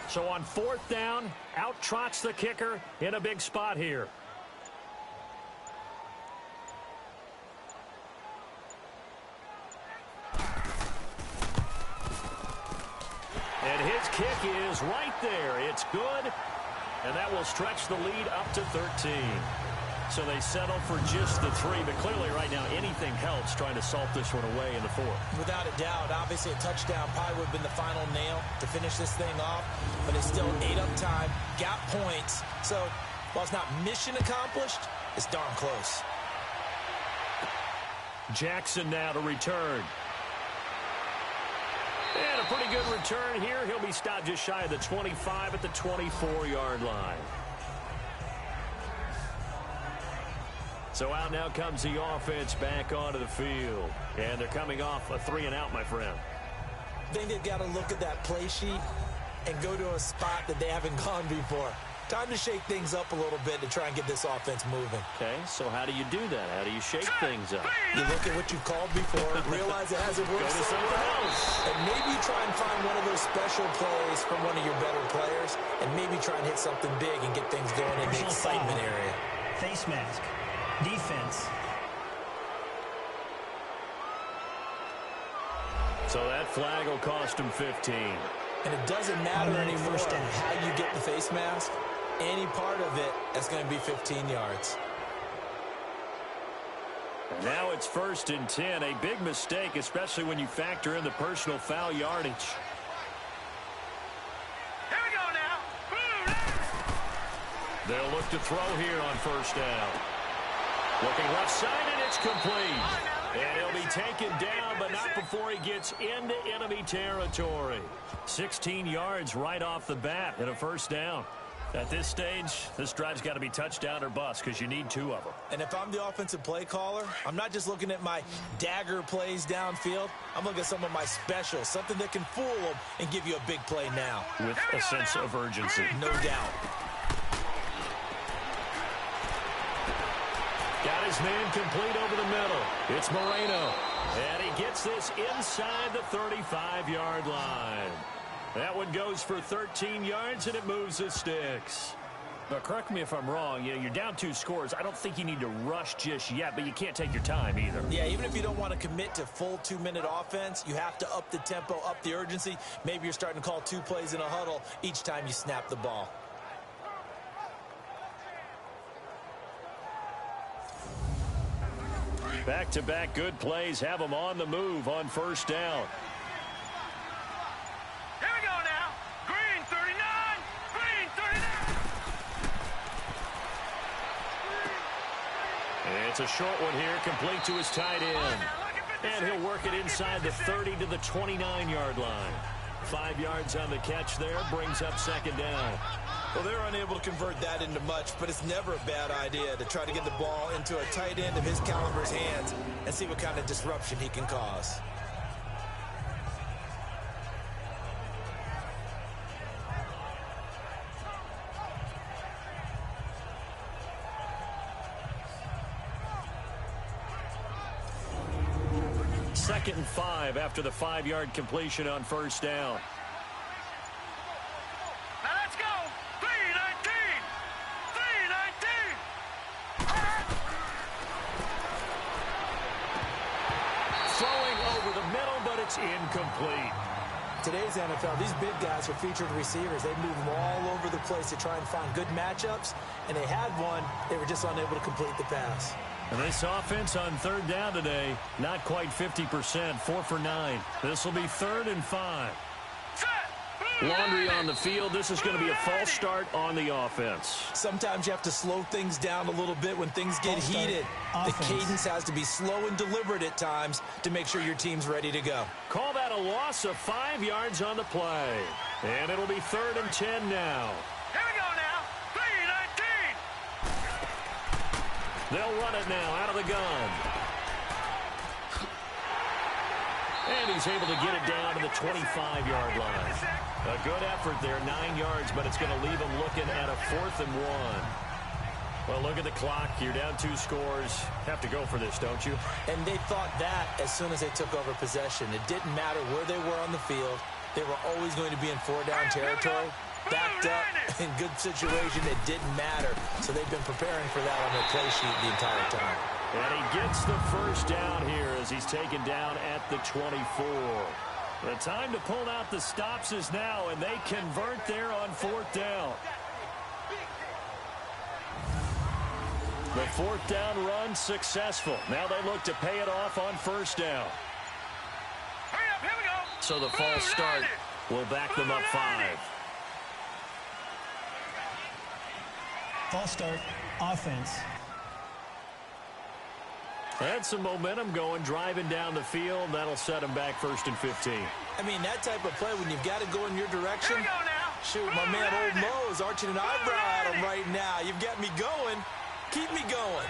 So on 4th down, out trots the kicker in a big spot here. And his kick is right there. It's good, and that will stretch the lead up to 13. So they settle for just the 3, but clearly right now anything helps trying to salt this one away in the 4th. Without a doubt, obviously a touchdown probably would have been the final nail to finish this thing off, but they still ate up time, got points. So while it's not mission accomplished, it's darn close. Jackson now to return. And a pretty good return here. He'll be stopped just shy of the 25 at the 24-yard line. So out now comes the offense back onto the field. And they're coming off a 3-and-out, my friend. I think they've got to look at that play sheet and go to a spot that they haven't gone before. Time to shake things up a little bit to try and get this offense moving. Okay, so how do you do that? How do you shake things up? You look at what you've called before, realize it hasn't worked so well, and maybe try and find one of those special plays from one of your better players, and maybe try and hit something big and get things going in the excitement area. Face mask. Defense. So that flag will cost him 15. And it doesn't matter anymore how you get the face mask. Any part of it, that's going to be 15 yards. And now it's 1st and 10. A big mistake, especially when you factor in the personal foul yardage. Here we go now. They'll look to throw here on 1st down. Looking left side, and it's complete. And he'll be taken down, but not before he gets into enemy territory. 16 yards right off the bat and a 1st down. At this stage, this drive's got to be touchdown or bust because you need 2 of them. And if I'm the offensive play caller, I'm not just looking at my dagger plays downfield. I'm looking at some of my specials, something that can fool them and give you a big play now. With a sense of urgency. No doubt. Got his man complete over the middle. It's Moreno. And he gets this inside the 35-yard line. That one goes for 13 yards, and it moves the sticks. But correct me if I'm wrong. You're down 2 scores. I don't think you need to rush just yet, but you can't take your time either. Yeah, even if you don't want to commit to full 2-minute offense, you have to up the tempo, up the urgency. Maybe you're starting to call 2 plays in a huddle each time you snap the ball. Back-to-back good plays have them on the move on 1st down. Here we go now. Green 39. Green 39. It's a short one here, complete to his tight end. And he'll work it inside the 30 to the 29-yard line. 5 yards on the catch there, brings up 2nd down. Well, they're unable to convert that into much, but it's never a bad idea to try to get the ball into a tight end of his caliber's hands and see what kind of disruption he can cause. Second and 5 after the 5-yard completion on 1st down. Now let's go. 319. 319. Throwing over the middle, but it's incomplete. Today's NFL, these big guys are featured receivers. They move them all over the place to try and find good matchups, and they had one. They were just unable to complete the pass. And this offense on 3rd down today, not quite 50%, 4 for 9. This will be 3rd and 5. Laundry on the field. This is going to be a false start on the offense. Sometimes you have to slow things down a little bit when things get heated. The cadence has to be slow and deliberate at times to make sure your team's ready to go. Call that a loss of 5 yards on the play. And it'll be 3rd and 10 now. Here we go now. 319. They'll run it now out of the gun. And he's able to get it down to the 25-yard line. A good effort there, 9 yards, but it's going to leave him looking at a 4th and 1. Well, look at the clock. You're down 2 scores. Have to go for this, don't you? And they thought that as soon as they took over possession. It didn't matter where they were on the field. They were always going to be in 4-down territory. Backed up in good situation. It didn't matter. So they've been preparing for that on their play sheet the entire time. And he gets the 1st down here as he's taken down at the 24. The time to pull out the stops is now, and they convert there on 4th down. The 4th down run successful. Now they look to pay it off on 1st down. Hurry up, here we go. So the false start will back them up 5. False start, offense. Had some momentum going, driving down the field. That'll set him back 1st and 15. I mean, that type of play, when you've got to go in your direction. Here we go now. Shoot, my man Old Mo is arching an eyebrow at him right now. You've got me going. Keep me going.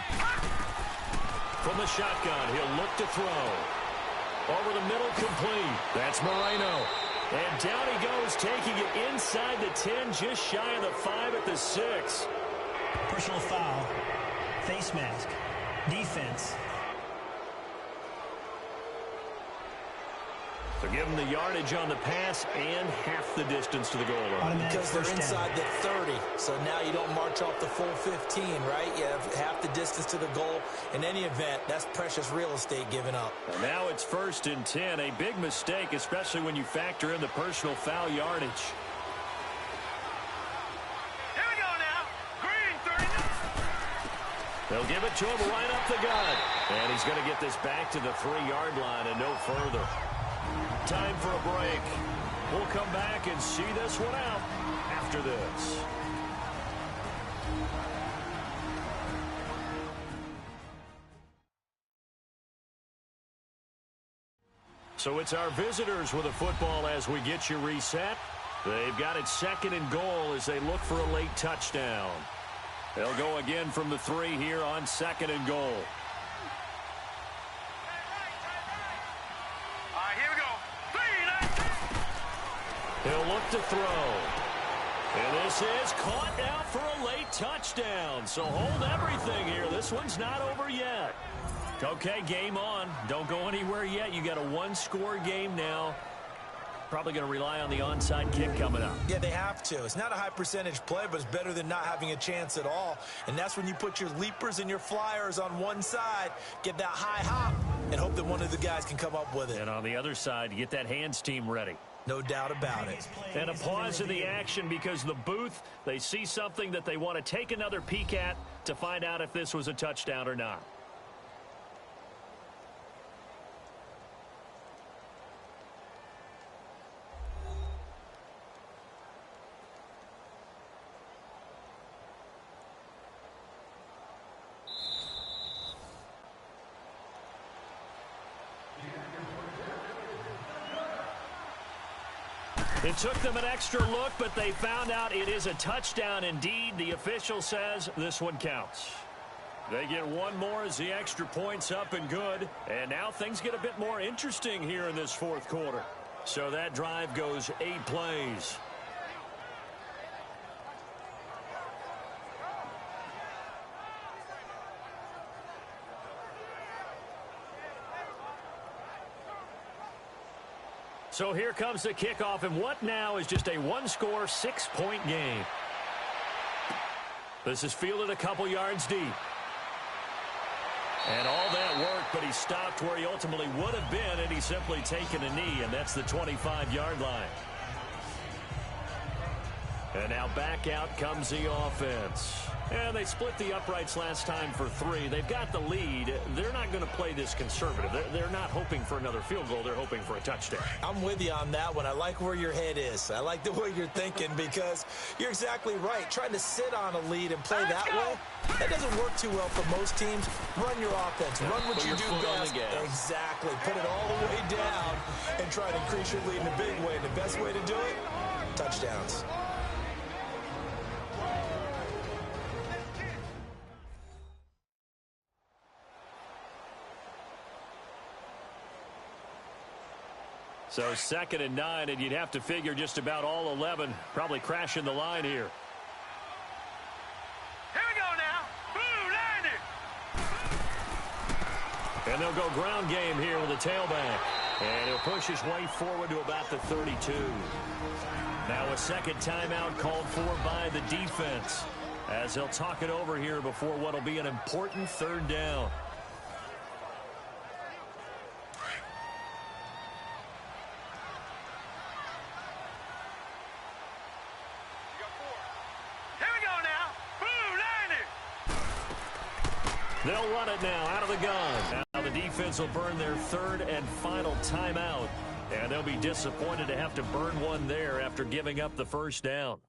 From the shotgun, he'll look to throw. Over the middle, complete. That's Moreno. And down he goes, taking it inside the 10, just shy of the 5 at the 6. Personal foul. Face mask. Defense. So give them the yardage on the pass and half the distance to the goal line. Because they're inside the 30. So now you don't march off the full 15, right? You have half the distance to the goal. In any event, that's precious real estate given up. And now it's 1st and 10. A big mistake, especially when you factor in the personal foul yardage. Here we go now. Green 39. They'll give it to him right up the gut. And he's going to get this back to the 3-yard line and no further. Time for a break. We'll come back and see this one out after this. So it's our visitors with a football as we get you reset. They've got it 2nd and goal as they look for a late touchdown. They'll go again from the 3 here on 2nd and goal. He'll look to throw. And this is caught now for a late touchdown. So hold everything here. This one's not over yet. Okay, game on. Don't go anywhere yet. You got a 1-score game now. Probably going to rely on the onside kick coming up. Yeah, they have to. It's not a high percentage play, but it's better than not having a chance at all. And that's when you put your leapers and your flyers on one side, get that high hop, and hope that one of the guys can come up with it. And on the other side, you get that hands team ready. No doubt about it. And a pause in the action because the booth, they see something that they want to take another peek at to find out if this was a touchdown or not. It took them an extra look, but they found out it is a touchdown indeed. The official says this one counts. They get one more as the extra point's up and good. And now things get a bit more interesting here in this 4th quarter. So that drive goes 8 plays. So here comes the kickoff, and what now is just a 1-score, 6-point game. This is fielded a couple yards deep. And all that work, but he stopped where he ultimately would have been, and he's simply taken a knee, and that's the 25-yard line. And now back out comes the offense. And they split the uprights last time for 3. They've got the lead. They're not going to play this conservative. They're not hoping for another field goal. They're hoping for a touchdown. I'm with you on that one. I like where your head is. I like the way you're thinking because you're exactly right. Trying to sit on a lead and play that way, that doesn't work too well for most teams. Run your offense. Run what you do best. Exactly. Put it all the way down and try to increase your lead in a big way. And the best way to do it, touchdowns. So 2nd and 9, and you'd have to figure just about all 11 probably crashing the line here. Here we go now. Blue landed. And they'll go ground game here with a tailback. And he'll push his way forward to about the 32. Now a second timeout called for by the defense as they'll talk it over here before what will be an important 3rd down. They'll run it now out of the gun. Now the defense will burn their 3rd and final timeout. And they'll be disappointed to have to burn one there after giving up the 1st down.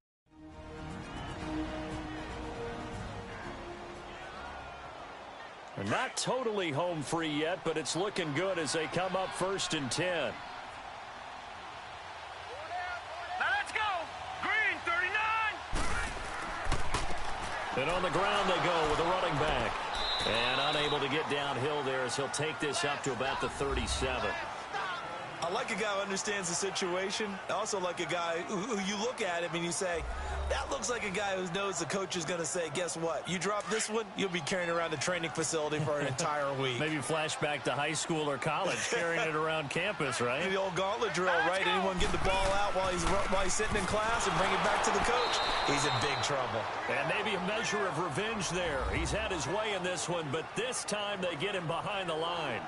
Not totally home free yet, but it's looking good as they come up 1st and 10. Now let's go. Green 39. And on the ground they go with a running back. And unable to get downhill there as he'll take this up to about the 37. I like a guy who understands the situation. I also like a guy who you look at him and you say, that looks like a guy who knows the coach is going to say, guess what? You drop this one, you'll be carrying around a training facility for an entire week. Maybe flashback to high school or college, carrying it around campus, right? The old gauntlet drill, right? Anyone get the ball out while he's sitting in class and bring it back to the coach? He's in big trouble. And maybe a measure of revenge there. He's had his way in this one, but this time they get him behind the line.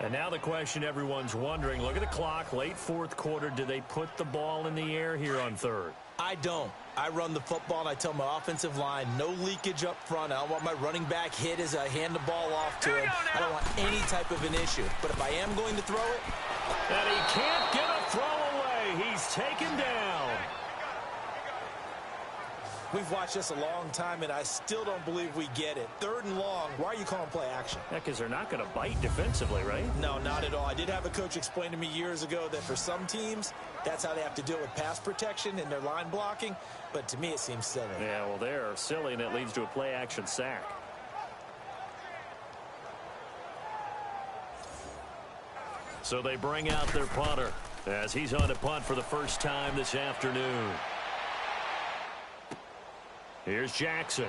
And now the question everyone's wondering, look at the clock, late 4th quarter. Do they put the ball in the air here on 3rd? I don't. I run the football, and I tell my offensive line, no leakage up front. I don't want my running back hit as I hand the ball off to him. I don't want any type of an issue. But if I am going to throw it... And he can't get a throw away. He's taken down. We've watched this a long time, and I still don't believe we get it. 3rd and long, why are you calling play action? Yeah, because they're not going to bite defensively, right? No, not at all. I did have a coach explain to me years ago that for some teams, that's how they have to deal with pass protection and their line blocking. But to me, it seems silly. Yeah, well, they're silly, and it leads to a play action sack. So they bring out their punter as he's on to punt for the first time this afternoon. Here's Jackson.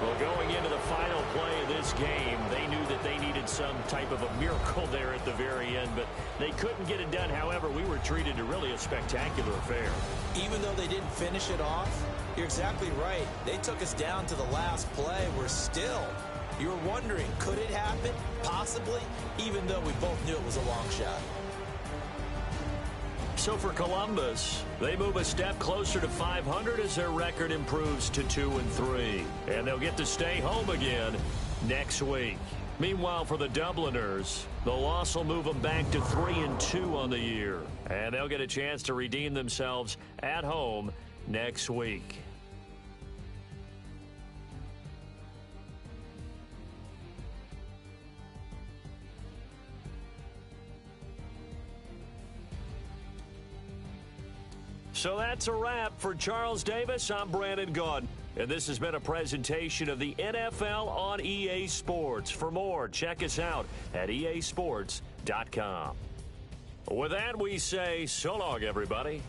Well, going into the final play of this game, they knew that they needed some type of a miracle there at the very end, but they couldn't get it done. However, we were treated to really a spectacular affair. Even though they didn't finish it off, you're exactly right. They took us down to the last play. We're still... You're wondering, could it happen? Possibly, even though we both knew it was a long shot. So for Columbus, they move a step closer to 500 as their record improves to 2-3. And they'll get to stay home again next week. Meanwhile, for the Dubliners, the loss will move them back to 3-2 on the year. And they'll get a chance to redeem themselves at home next week. So that's a wrap for Charles Davis. I'm Brandon Gaudin, and this has been a presentation of the NFL on EA Sports. For more, check us out at easports.com. With that, we say so long, everybody.